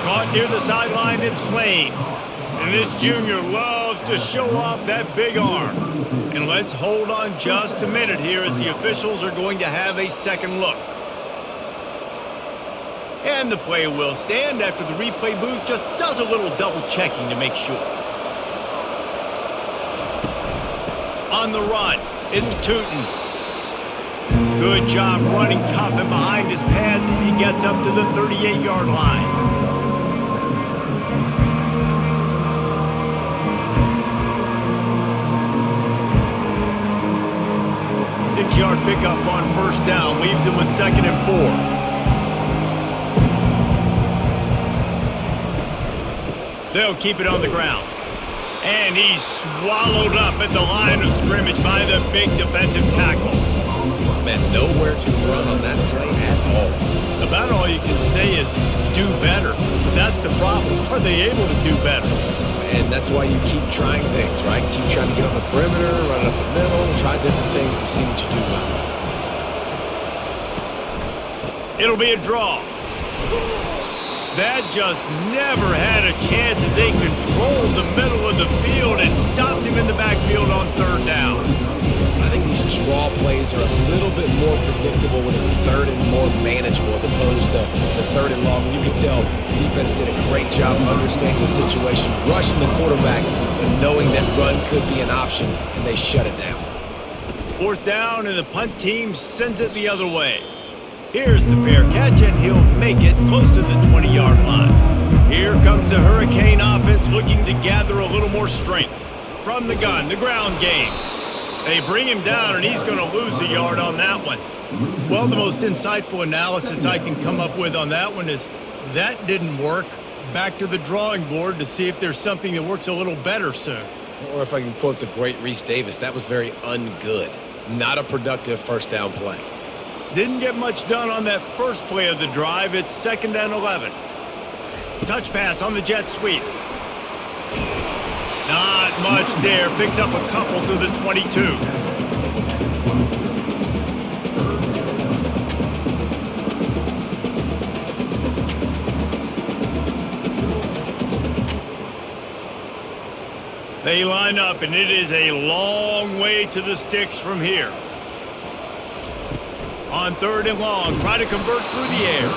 [SPEAKER 1] Caught near the sideline, it's Lane. And this junior loves to show off that big arm. And let's hold on just a minute here as the officials are going to have a second look. And the play will stand after the replay booth just does a little double checking to make sure. On the run, it's Tootin. Good job running tough and behind his pads as he gets up to the 38-yard line. Six-yard pickup on first down leaves him with 2nd and 4. They'll keep it on the ground. And he's swallowed up at the line of scrimmage by the big defensive tackle.
[SPEAKER 3] Man, nowhere to run on that play at all.
[SPEAKER 1] About all you can say is do better. But that's the problem. Are they able to do better?
[SPEAKER 3] And that's why you keep trying things, right? Keep trying to get on the perimeter, run up the middle, try different things to see what you do well.
[SPEAKER 1] It'll be a draw. That just never had a chance as they controlled the middle of the field and stopped him in the backfield on 3rd down.
[SPEAKER 3] I think these draw plays are a little bit more predictable when it's 3rd and more manageable as opposed to 3rd and long. You can tell defense did a great job understanding the situation, rushing the quarterback, but knowing that run could be an option, and they shut it down.
[SPEAKER 1] 4th down, and the punt team sends it the other way. Here's the fair catch, and he'll make it close to the 20-yard line. Here comes the Hurricane offense looking to gather a little more strength. From the gun, the ground game. They bring him down, and he's going to lose a yard on that one. Well, the most insightful analysis I can come up with on that one is that didn't work. Back to the drawing board to see if there's something that works a little better soon.
[SPEAKER 3] Or if I can quote the great Reese Davis, that was very ungood. Not a productive first down play.
[SPEAKER 1] Didn't get much done on that first play of the drive. It's 2nd and 11. Touch pass on the jet sweep. Not much there. Picks up a couple to the 22. They line up, and it is a long way to the sticks from here. On 3rd and long, try to convert through the air.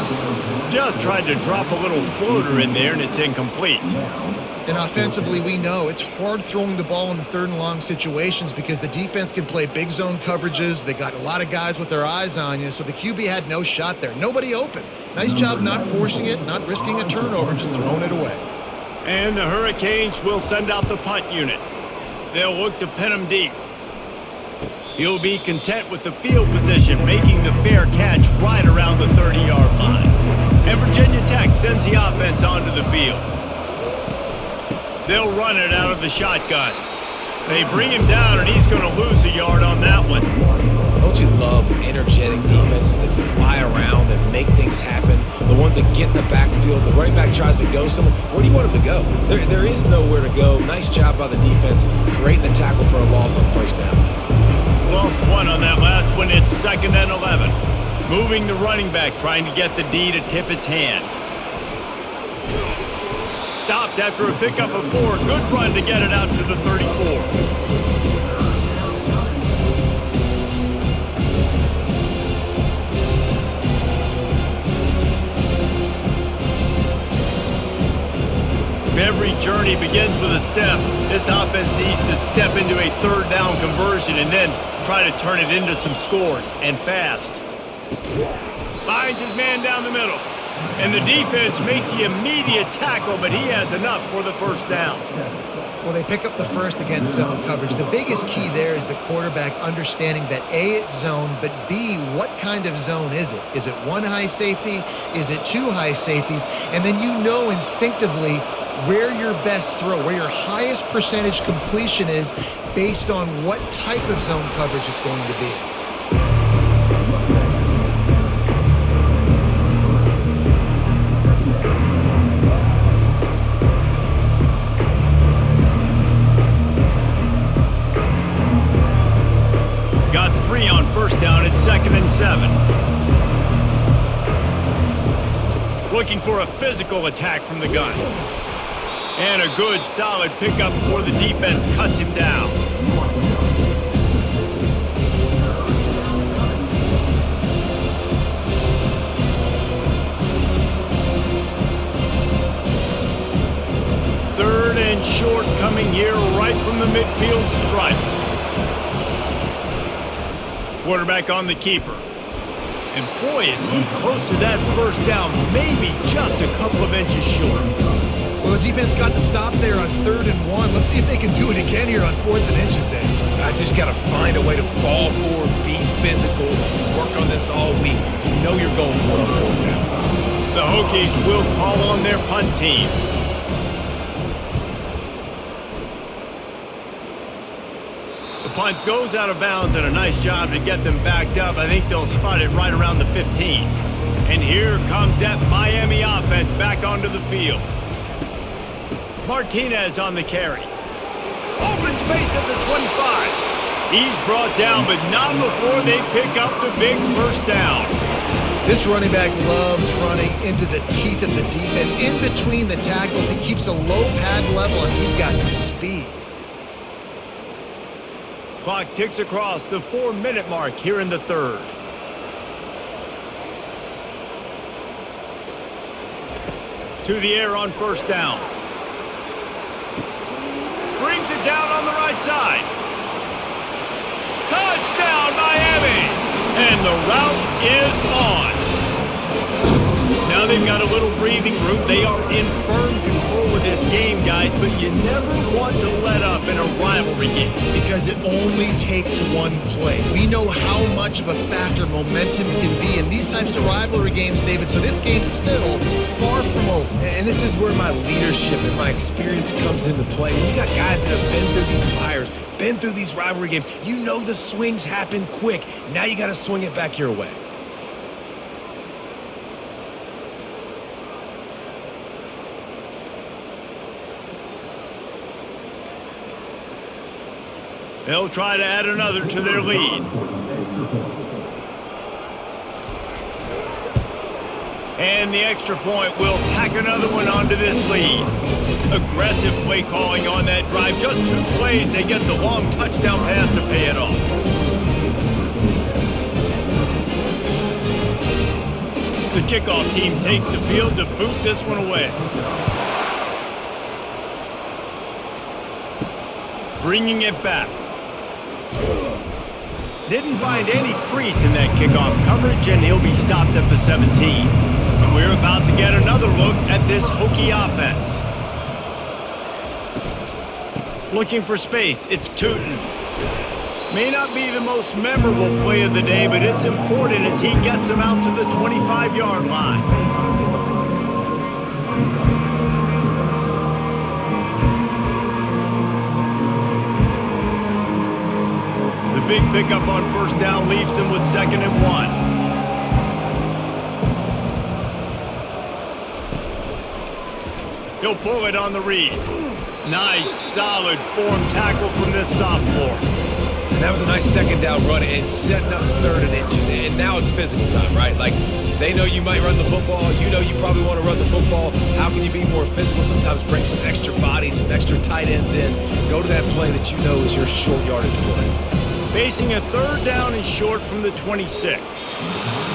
[SPEAKER 1] Just tried to drop a little floater in there, and it's incomplete.
[SPEAKER 2] And offensively, we know it's hard throwing the ball in 3rd and long situations because the defense can play big zone coverages. They got a lot of guys with their eyes on you, so the QB had no shot there. Nobody open. Nice job not forcing it, not risking a turnover, just throwing it away.
[SPEAKER 1] And the Hurricanes will send out the punt unit. They'll look to pin him deep. He'll be content with the field position, making the fair catch right around the 30-yard line. And Virginia Tech sends the offense onto the field. They'll run it out of the shotgun. They bring him down, and he's going to lose a yard on that one.
[SPEAKER 3] Don't you love energetic defenses that fly around and make things happen? The ones that get in the backfield, the running back tries to go somewhere. Where do you want him to go? There is nowhere to go. Nice job by the defense, creating the tackle for a loss on 1st down.
[SPEAKER 1] Lost one on that last one. It's 2nd and 11. Moving the running back, trying to get the D to tip its hand. Stopped after a pickup of 4. Good run to get it out to the 34. If every journey begins with a step, this offense needs to step into a 3rd down conversion and then try to turn it into some scores, and fast. Finds his man down the middle. And the defense makes the immediate tackle, but he has enough for the 1st down.
[SPEAKER 2] Well, they pick up the first against zone coverage. The biggest key there is the quarterback understanding that A, it's zone, but B, what kind of zone is it? Is it 1 high safety? Is it 2 high safeties? And then you know instinctively where your best throw, where your highest percentage completion is based on what type of zone coverage it's going to be.
[SPEAKER 1] Got 3 on 1st down at 2nd and 7. Looking for a physical attack from the gun. And a good, solid pickup before the defense cuts him down. Third and short coming here right from the midfield stripe. Quarterback on the keeper. And boy, is he close to that 1st down, maybe just a couple of inches short.
[SPEAKER 2] Well, the defense got the stop there on 3rd and 1. Let's see if they can do it again here on 4th and inches, Dave.
[SPEAKER 3] I just got to find a way to fall forward, be physical, work on this all week. You know you're going for it on 4th down.
[SPEAKER 1] The Hokies will call on their punt team. The punt goes out of bounds, and a nice job to get them backed up. I think they'll spot it right around the 15. And here comes that Miami offense back onto the field. Martinez on the carry. Open space at the 25. He's brought down, but not before they pick up the big 1st down.
[SPEAKER 2] This running back loves running into the teeth of the defense. In between the tackles, he keeps a low pad level, and he's got some speed.
[SPEAKER 1] Clock ticks across the 4-minute mark here in the 3rd. To the air on 1st down. Brings it down on the right side. Touchdown, Miami! And the route is on. Now they've got a little breathing room. They are in firm control of this game, guys, but you never want to let up in a rivalry game.
[SPEAKER 2] Because it only takes one play. We know how much of a factor momentum can be in these types of rivalry games, David, so this game's still far from over.
[SPEAKER 3] And this is where my leadership and my experience comes into play. When you got guys that have been through these fires, been through these rivalry games, you know the swings happen quick. Now you got to swing it back your way.
[SPEAKER 1] They'll try to add another to their lead. And the extra point will tack another one onto this lead. Aggressive play calling on that drive. Just 2 plays, they get the long touchdown pass to pay it off. The kickoff team takes the field to boot this one away. Bringing it back. Didn't find any crease in that kickoff coverage, and he'll be stopped at the 17. And we're about to get another look at this Hokie offense. Looking for space, it's Tootin. May not be the most memorable play of the day, but it's important as he gets him out to the 25-yard line. The big pickup on first down leaves him with 2nd and 1. He'll pull it on the read. Nice, solid form tackle from this sophomore.
[SPEAKER 3] And that was a nice 2nd down run and setting up 3rd and inches. And now it's physical time, right? Like, they know you might run the football. You know you probably want to run the football. How can you be more physical? Sometimes bring some extra bodies, some extra tight ends in. Go to that play that you know is your short yardage play.
[SPEAKER 1] Facing a 3rd down and short from the 26.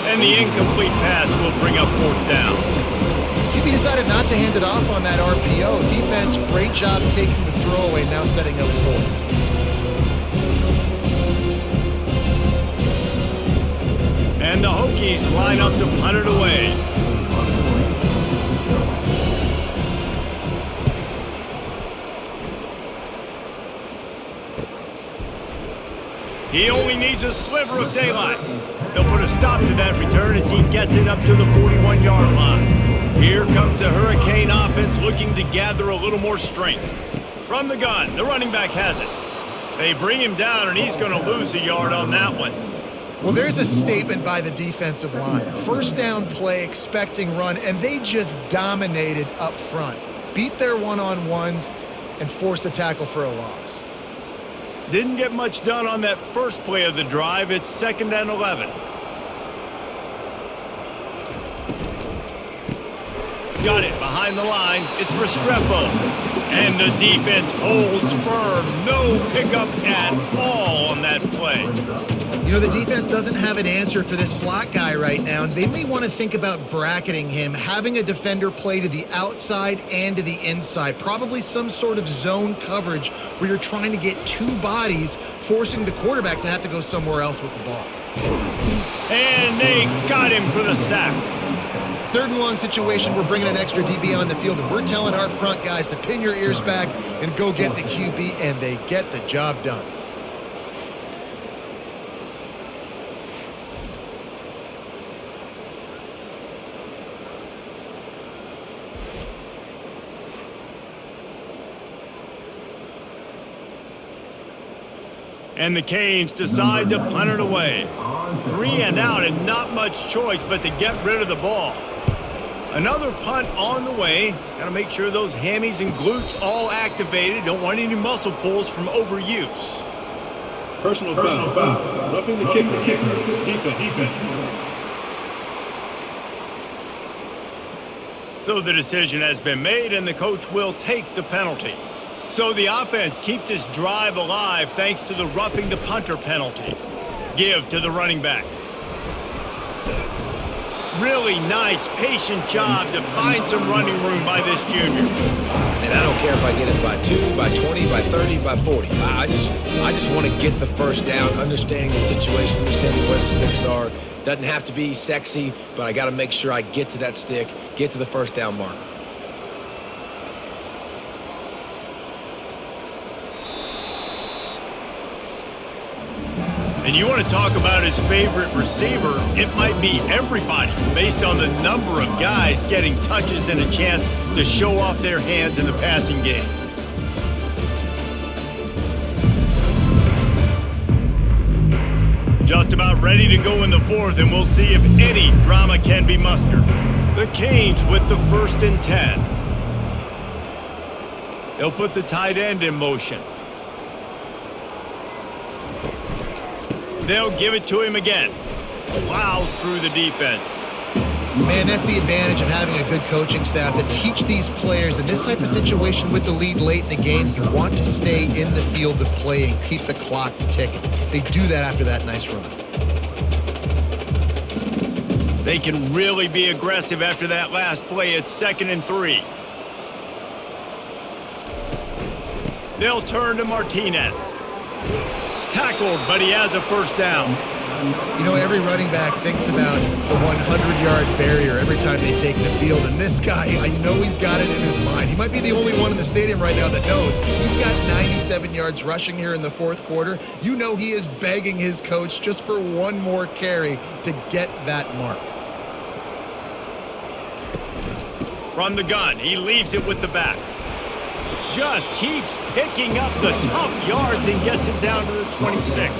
[SPEAKER 1] And the incomplete pass will bring up 4th down.
[SPEAKER 2] QB decided not to hand it off on that RPO. Defense, great job taking the throwaway, now setting up 4th.
[SPEAKER 1] And the Hokies line up to punt it away. He only needs a sliver of daylight. He'll put a stop to that return as he gets it up to the 41-yard line. Here comes the Hurricane offense looking to gather a little more strength. From the gun, the running back has it. They bring him down, and he's going to lose a yard on that one.
[SPEAKER 2] Well, there's a statement by the defensive line. First down play, expecting run, and they just dominated up front. Beat their one-on-ones and forced a tackle for a loss.
[SPEAKER 1] Didn't get much done on that first play of the drive. It's 2nd and 11. Got it behind the line. It's Restrepo. And the defense holds firm. No pickup at all on that play.
[SPEAKER 2] You know, the defense doesn't have an answer for this slot guy right now, and they may want to think about bracketing him, having a defender play to the outside and to the inside. Probably some sort of zone coverage where you're trying to get 2 bodies, forcing the quarterback to have to go somewhere else with the ball.
[SPEAKER 1] And they got him for the sack.
[SPEAKER 2] 3rd and long situation, we're bringing an extra DB on the field, and we're telling our front guys to pin your ears back and go get the QB, and they get the job done.
[SPEAKER 1] And the Canes decide to punt it away. 3 and out and not much choice but to get rid of the ball. Another punt on the way. Got to make sure those hammies and glutes all activated. Don't want any muscle pulls from overuse.
[SPEAKER 5] Personal foul. Roughing the kicker. Defense.
[SPEAKER 1] So the decision has been made and the coach will take the penalty. So the offense keeps this drive alive thanks to the roughing the punter penalty. Give to the running back. Really nice, patient job to find some running room by this junior.
[SPEAKER 3] And I don't care if I get it by 2, by 20, by 30, by 40. I just want to get the first down, understanding the situation, understanding where the sticks are. Doesn't have to be sexy, but I got to make sure I get to that stick, get to the first down marker.
[SPEAKER 1] And you want to talk about his favorite receiver, it might be everybody based on the number of guys getting touches and a chance to show off their hands in the passing game. Just about ready to go in the 4th, and we'll see if any drama can be mustered. The Canes with the 1st and 10. They'll put the tight end in motion. They'll give it to him again. Plows through the defense.
[SPEAKER 2] Man, that's the advantage of having a good coaching staff that teach these players in this type of situation with the lead late in the game. You want to stay in the field of play and keep the clock ticking. They do that after that nice run.
[SPEAKER 1] They can really be aggressive after that last play. It's 2nd and 3. They'll turn to Martinez. Tackled, but he has a first down.
[SPEAKER 2] You know, every running back thinks about the 100-yard barrier every time they take the field, and this guy, I know he's got it in his mind. He might be the only one in the stadium right now that knows he's got 97 yards rushing here in the fourth quarter. You know he is begging his coach just for one more carry to get that mark.
[SPEAKER 1] From the gun, he leaves it with the back. Just keeps picking up the tough yards and gets it down to the 26.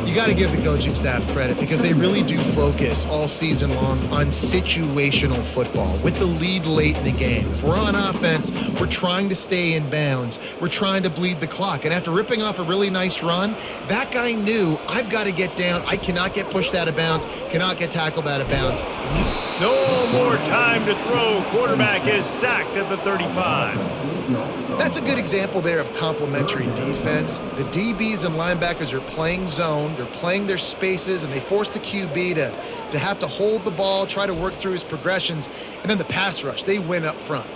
[SPEAKER 2] You got to give the coaching staff credit because they really do focus all season long on situational football with the lead late in the game. If we're on offense, we're trying to stay in bounds. We're trying to bleed the clock. And after ripping off a really nice run, that guy knew, I've got to get down. I cannot get pushed out of bounds, cannot get tackled out of bounds.
[SPEAKER 1] No more time to throw. Quarterback is sacked at the 35.
[SPEAKER 2] That's a good example there of complementary defense. The DBs and linebackers are playing zone, they're playing their spaces, and they force the QB to have to hold the ball, try to work through his progressions, and then the pass rush, they win up front.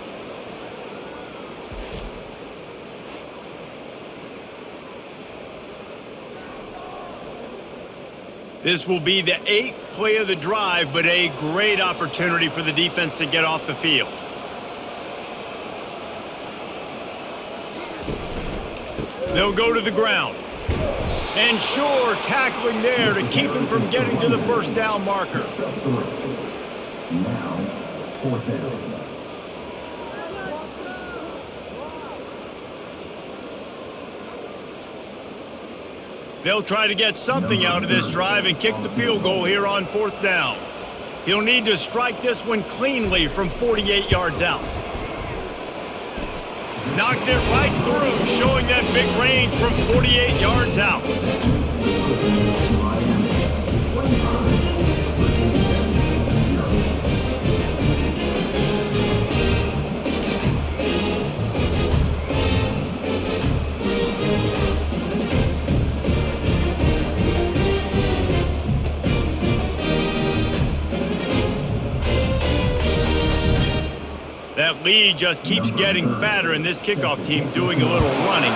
[SPEAKER 1] This will be the 8th play of the drive, but a great opportunity for the defense to get off the field. They'll go to the ground. And sure, tackling there to keep him from getting to the first down marker.
[SPEAKER 4] Now, 4th down.
[SPEAKER 1] They'll try to get something out of this drive and kick the field goal here on 4th down. He'll need to strike this one cleanly from 48 yards out. Knocked it right through, showing that big range from 48 yards out. That lead just keeps getting fatter, and this kickoff team doing a little running.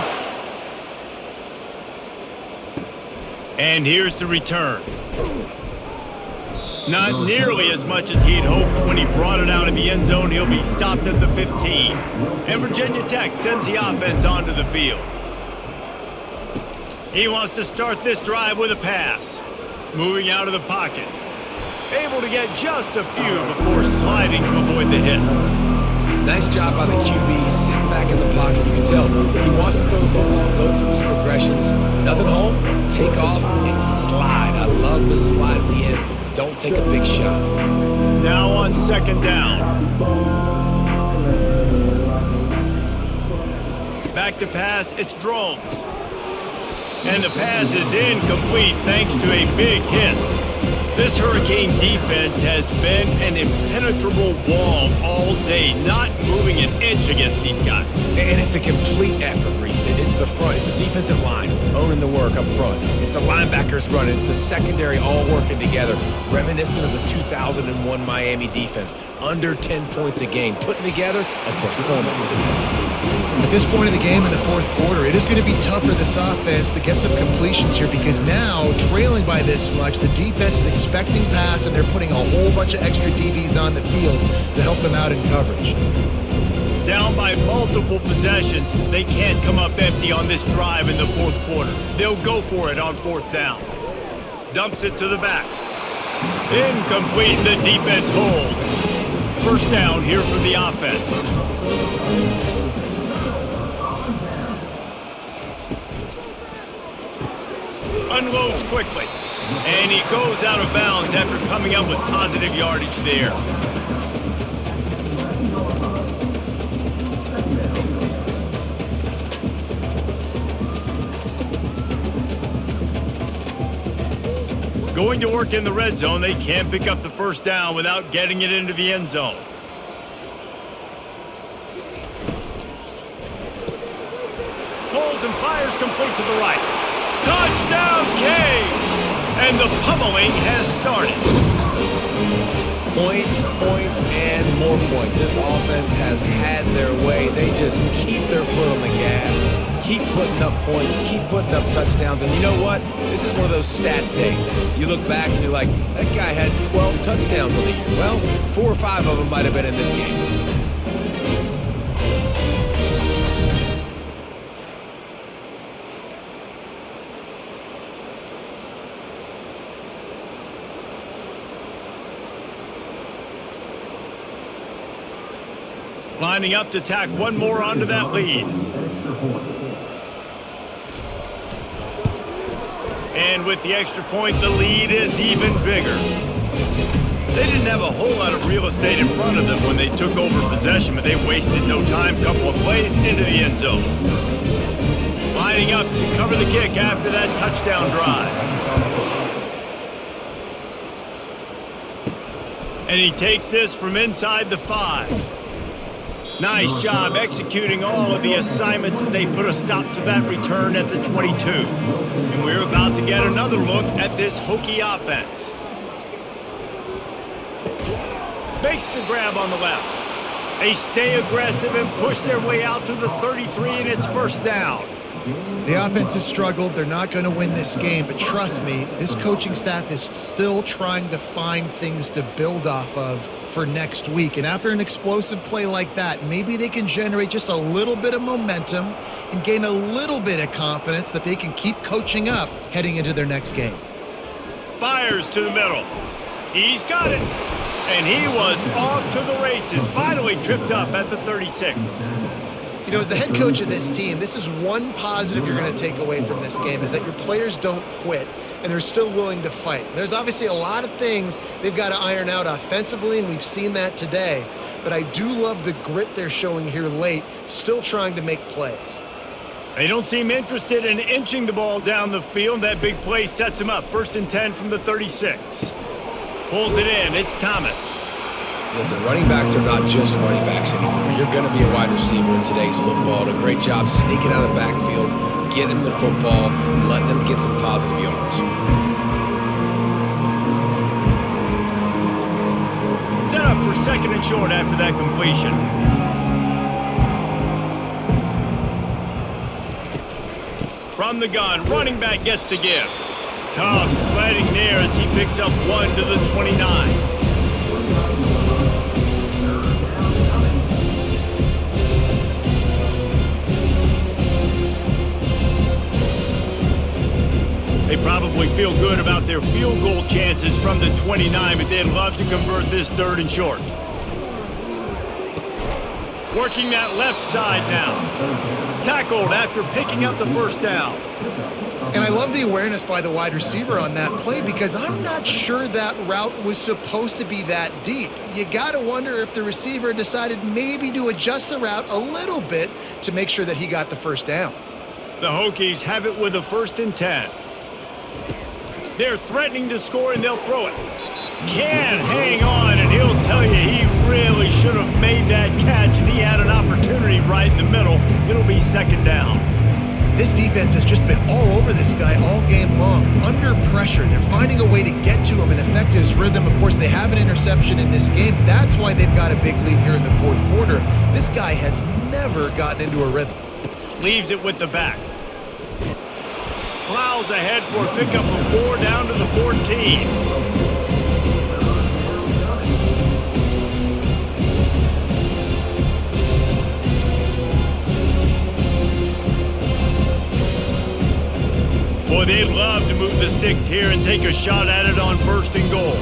[SPEAKER 1] And here's the return. Not nearly as much as he'd hoped when he brought it out of the end zone. He'll be stopped at the 15. And Virginia Tech sends the offense onto the field. He wants to start this drive with a pass. Moving out of the pocket. Able to get just a few before sliding to avoid the hits.
[SPEAKER 3] Nice job by the QB, sitting back in the pocket. You can tell he wants to throw the football, go through his progressions. Nothing home, take off, and slide. I love the slide at the end. Don't take a big shot.
[SPEAKER 1] Now on 2nd down. Back to pass, it's Drones. And the pass is incomplete thanks to a big hit. This Hurricane defense has been an impenetrable wall all day, not moving an inch against these guys.
[SPEAKER 3] And it's a complete effort, Reese. It's the front, it's the defensive line owning the work up front. It's the linebackers running, it's the secondary all working together, reminiscent of the 2001 Miami defense. Under 10 points a game, putting together a performance today.
[SPEAKER 2] At this point in the game in the fourth quarter, it is going to be tough for this offense to get some completions here because now, trailing by this much, the defense is expecting pass and they're putting a whole bunch of extra DBs on the field to help them out in coverage.
[SPEAKER 1] Down by multiple possessions, they can't come up empty on this drive in the fourth quarter. They'll go for it on 4th down. Dumps it to the back. Incomplete, the defense holds. First down here for the offense. Unloads quickly. And he goes out of bounds after coming up with positive yardage there. Going to work in the red zone, they can't pick up the first down without getting it into the end zone. Pulls and fires complete to the right. Touchdown, Canes! And the pummeling has started.
[SPEAKER 3] Points, and more points. This offense has had their way. They just keep their foot on the gas, keep putting up points, keep putting up touchdowns. And you know what? This is one of those stats days. You look back and you're like, that guy had 12 touchdowns on the year. Well, 4 or 5 of them might have been in this game.
[SPEAKER 1] Lining up to tack one more onto that lead. And with the extra point, the lead is even bigger. They didn't have a whole lot of real estate in front of them when they took over possession, but they wasted no time. Couple of plays into the end zone. Lining up to cover the kick after that touchdown drive. And he takes this from inside the 5. Nice job executing all of the assignments as they put a stop to that return at the 22. And we're about to get another look at this Hokie offense. Makes the grab on the left. They stay aggressive and push their way out to the 33, and it's first down.
[SPEAKER 2] The offense has struggled. They're not going to win this game, but trust me, this coaching staff is still trying to find things to build off of for next week. And after an explosive play like that, maybe they can generate just a little bit of momentum and gain a little bit of confidence that they can keep coaching up heading into their next game.
[SPEAKER 1] Fires to the middle. He's got it. And he was off to the races. Finally tripped up at the 36.
[SPEAKER 2] You know, as the head coach of this team, this is one positive you're going to take away from this game, is that your players don't quit and they're still willing to fight. There's obviously a lot of things they've got to iron out offensively, and we've seen that today. But I do love the grit they're showing here late, still trying to make plays.
[SPEAKER 1] They don't seem interested in inching the ball down the field. That big play sets them up. 1st and 10 from the 36. Pulls it in. It's Thomas.
[SPEAKER 3] Listen, running backs are not just running backs anymore. You're going to be a wide receiver in today's football. Did a great job sneaking out of the backfield, getting the football, letting them get some positive yards.
[SPEAKER 1] Set up for 2nd and short after that completion. From the gun, running back gets to give. Tough sledding there as he picks up 1 to the 29. They probably feel good about their field goal chances from the 29, but they'd love to convert this 3rd and short. Working that left side now. Tackled after picking up the first down.
[SPEAKER 2] And I love the awareness by the wide receiver on that play, because I'm not sure that route was supposed to be that deep. You got to wonder if the receiver decided maybe to adjust the route a little bit to make sure that he got the first down.
[SPEAKER 1] The Hokies have it with a 1st and 10. They're threatening to score, and they'll throw it. Can hang on, and he'll tell you he really should have made that catch, and he had an opportunity right in the middle. It'll be 2nd down.
[SPEAKER 2] This defense has just been all over this guy all game long. Under pressure, they're finding a way to get to him and affect his rhythm. Of course, they have an interception in this game. That's why they've got a big lead here in the 4th quarter. This guy has never gotten into a rhythm.
[SPEAKER 1] Leaves it with the back. Plows ahead for a pickup of 4 down to the 14. Boy, they'd love to move the sticks here and take a shot at it on 1st and goal.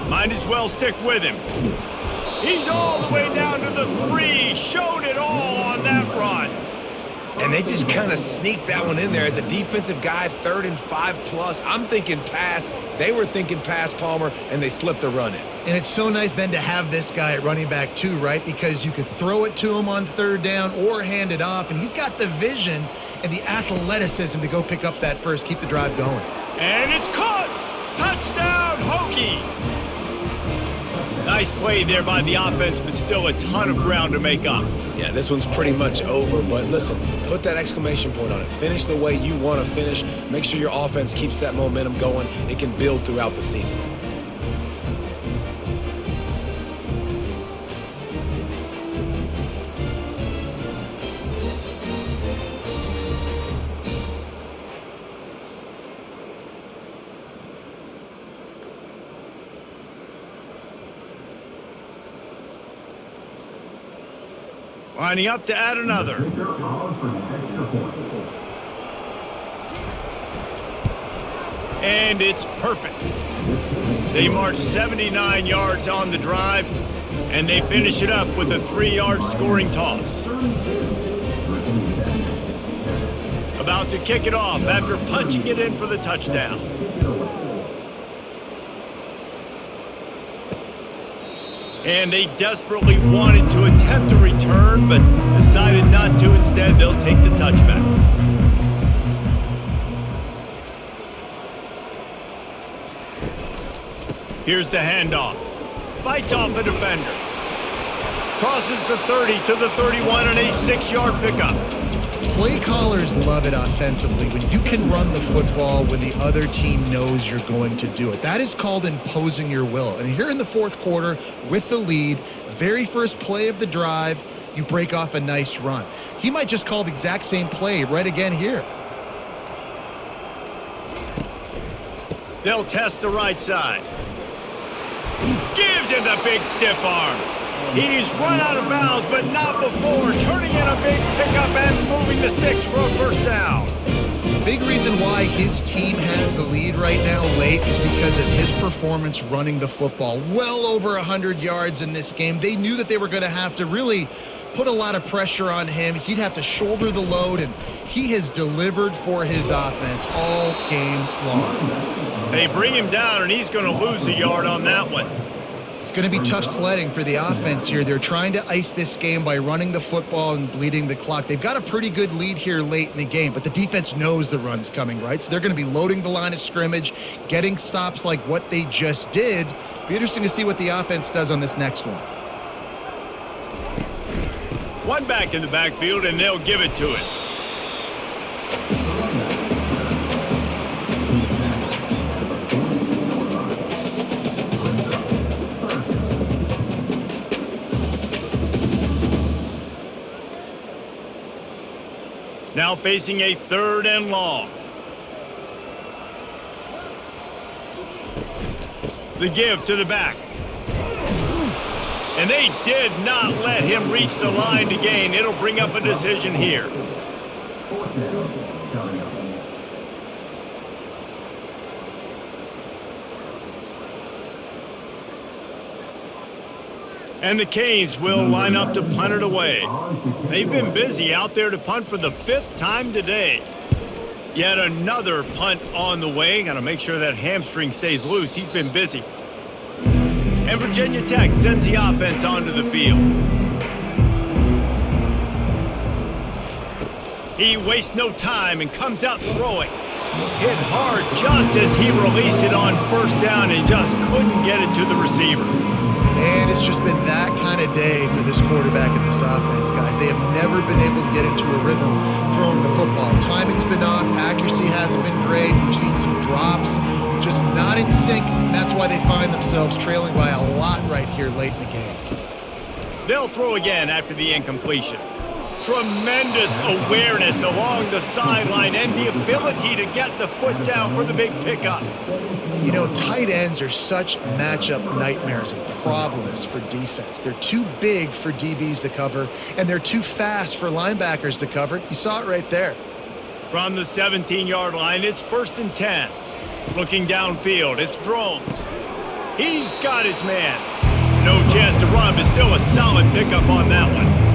[SPEAKER 1] Might as well stick with him. He's all the way down to the 3. Showed it all on that run.
[SPEAKER 3] And they just kind of sneaked that one in there. As a defensive guy, 3rd and 5+. I'm thinking pass. They were thinking pass, Palmer, and they slipped the run in.
[SPEAKER 2] And it's so nice then to have this guy at running back too, right? Because you could throw it to him on 3rd down or hand it off, and he's got the vision and the athleticism to go pick up that first, keep the drive going.
[SPEAKER 1] And it's caught! Touchdown, Hokies! Nice play there by the offense, but still a ton of ground to make up.
[SPEAKER 3] Yeah, this one's pretty much over, but listen, put that exclamation point on it. Finish the way you want to finish. Make sure your offense keeps that momentum going. It can build throughout the season.
[SPEAKER 1] Lining up to add another. And it's perfect. They march 79 yards on the drive, and they finish it up with a 3-yard scoring toss. About to kick it off after punching it in for the touchdown. And they desperately wanted to attempt a return, but decided not to. Instead, they'll take the touchback. Here's the handoff. Fights off a defender. Crosses the 30 to the 31 and a 6-yard pickup.
[SPEAKER 2] Play callers love it offensively when you can run the football when the other team knows you're going to do it. That is called imposing your will. And here in the fourth quarter with the lead, very first play of the drive, you break off a nice run. He might just call the exact same play right again here.
[SPEAKER 1] They'll test the right side. Gives him the big stiff arm. He's run out of bounds, but not before, turning in a big pickup and moving the sticks for a first down.
[SPEAKER 2] Big reason why his team has the lead right now late is because of his performance running the football. Well over 100 yards in this game. They knew that they were going to have to really put a lot of pressure on him. He'd have to shoulder the load, and he has delivered for his offense all game long.
[SPEAKER 1] They bring him down, and he's going to lose a yard on that one.
[SPEAKER 2] It's going to be tough sledding for the offense here. They're trying to ice this game by running the football and bleeding the clock. They've got a pretty good lead here late in the game, but the defense knows the run's coming, right? So they're going to be loading the line of scrimmage, getting stops like what they just did. Be interesting to see what the offense does on this next one.
[SPEAKER 1] One back in the backfield, and they'll give it to it. Now facing a 3rd and long. The give to the back. And they did not let him reach the line to gain. It'll bring up a decision here. And the Canes will line up to punt it away. They've been busy out there to punt for the 5th time today. Yet another punt on the way. Got to make sure that hamstring stays loose. He's been busy. And Virginia Tech sends the offense onto the field. He wastes no time and comes out throwing. Hit hard just as he released it on 1st down and just couldn't get it to the receiver.
[SPEAKER 2] And it's just been that kind of day for this quarterback and this offense, guys. They have never been able to get into a rhythm throwing the football. Timing's been off. Accuracy hasn't been great. We've seen some drops, just not in sync. And that's why they find themselves trailing by a lot right here late in the game.
[SPEAKER 1] They'll throw again after the incompletion. Tremendous awareness along the sideline and the ability to get the foot down for the big pickup.
[SPEAKER 2] You know, tight ends are such matchup nightmares and problems for defense. They're too big for DBs to cover, and they're too fast for linebackers to cover. You saw it right there.
[SPEAKER 1] From the 17-yard line, it's 1st and 10. Looking downfield, it's Drones. He's got his man. No chance to run, but still a solid pickup on that one.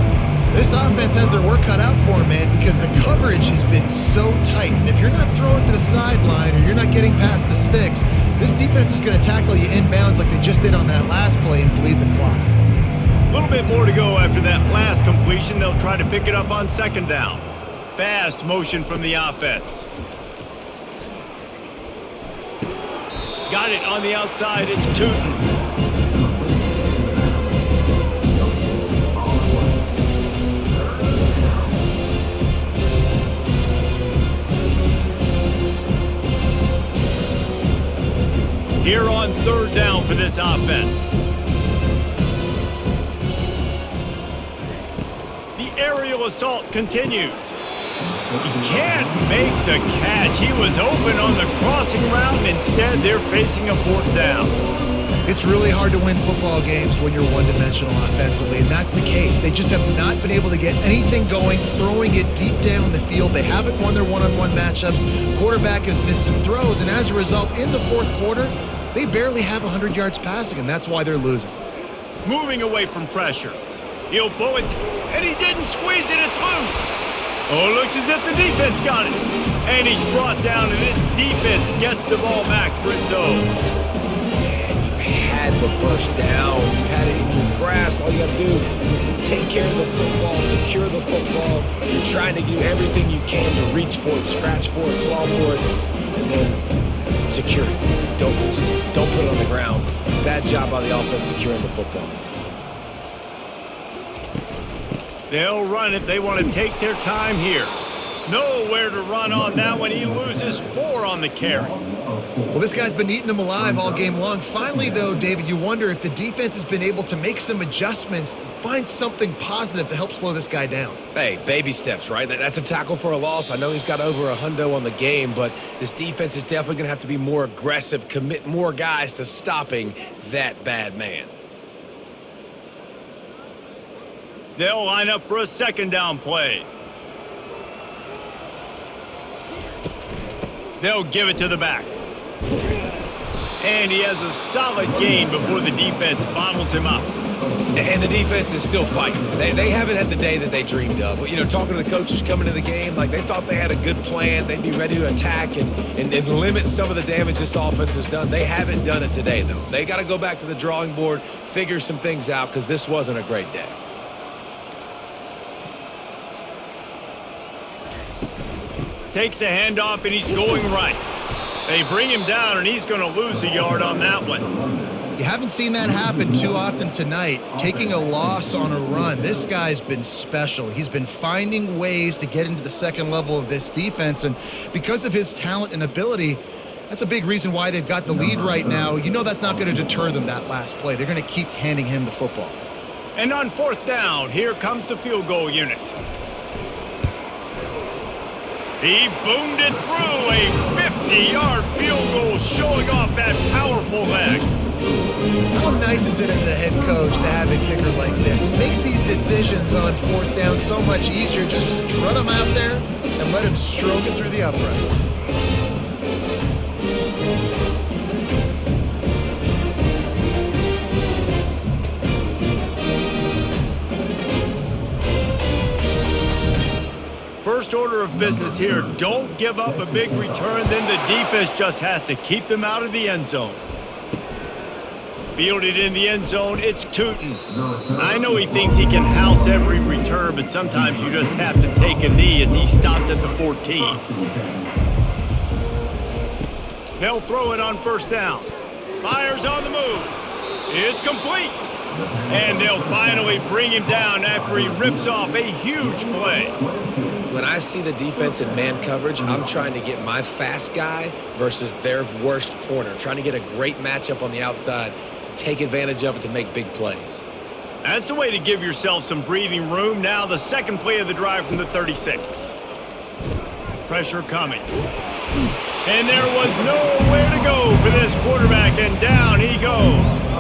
[SPEAKER 2] This offense has their work cut out for them, man, because the coverage has been so tight. And if you're not throwing to the sideline or you're not getting past the sticks, this defense is going to tackle you inbounds like they just did on that last play and bleed the clock.
[SPEAKER 1] A little bit more to go after that last completion. They'll try to pick it up on 2nd down. Fast motion from the offense. Got it on the outside. It's Tootin. Here on third down for this offense. The aerial assault continues. He can't make the catch. He was open on the crossing route, and instead they're facing a fourth down.
[SPEAKER 2] It's really hard to win football games when you're one-dimensional offensively, and that's the case. They just have not been able to get anything going, throwing it deep down the field. They haven't won their one-on-one matchups. Quarterback has missed some throws, and as a result, in the fourth quarter, they barely have 100 yards passing, and that's why they're losing.
[SPEAKER 1] Moving away from pressure. He'll pull it, and he didn't squeeze it. It's loose. Oh, looks as if the defense got it. And he's brought down, and this defense gets the ball back for its own.
[SPEAKER 3] Man, you had the first down. You had it in your grasp. All you got to do is take care of the football, secure the football. You're trying to do everything you can to reach for it, scratch for it, claw for it, and then secure it. Don't lose it. Don't put it on the ground. Bad job by the offense securing the football.
[SPEAKER 1] They'll run if they want to take their time here. Nowhere to run on that one. He loses 4 on the carry.
[SPEAKER 2] Well, this guy's been eating them alive all game long. Finally, though, David, you wonder if the defense has been able to make some adjustments, find something positive to help slow this guy down.
[SPEAKER 3] Hey, baby steps, right? That's a tackle for a loss. I know he's got over a hundo on the game, but this defense is definitely going to have to be more aggressive, commit more guys to stopping that bad man.
[SPEAKER 1] They'll line up for a second down play. They'll give it to the back. And he has a solid gain before the defense bottles him up.
[SPEAKER 3] And the defense is still fighting. They haven't had the day that they dreamed of. You know, talking to the coaches coming to the game, like they thought they had a good plan. They'd be ready to attack and limit some of the damage this offense has done. They haven't done it today, though. They got to go back to the drawing board, figure some things out, because this wasn't a great day.
[SPEAKER 1] Takes a handoff, and he's going right. They bring him down, and he's going to lose a yard on that one.
[SPEAKER 2] You haven't seen that happen too often tonight, taking a loss on a run. This guy's been special. He's been finding ways to get into the second level of this defense, and because of his talent and ability, that's a big reason why they've got the lead right now. You know that's not going to deter them, that last play. They're going to keep handing him the football.
[SPEAKER 1] And on fourth down, here comes the field goal unit. He boomed it through a 50-yard field goal, showing off that powerful leg.
[SPEAKER 2] How nice is it as a head coach to have a kicker like this? It makes these decisions on fourth down so much easier. Just strut him out there and let him stroke it through the uprights.
[SPEAKER 1] First order of business here, don't give up a big return, then the defense just has to keep them out of the end zone. Fielded in the end zone, it's Tootin. I know he thinks he can house every return, but sometimes you just have to take a knee as he stopped at the 14. They'll throw it on first down. Fires on the move. It's complete. And they'll finally bring him down after he rips off a huge play.
[SPEAKER 3] When I see the defense in man coverage, I'm trying to get my fast guy versus their worst corner, trying to get a great matchup on the outside, take advantage of it to make big plays.
[SPEAKER 1] That's the way to give yourself some breathing room. Now the second play of the drive from the 36. Pressure coming. And there was nowhere to go for this quarterback, and down he goes.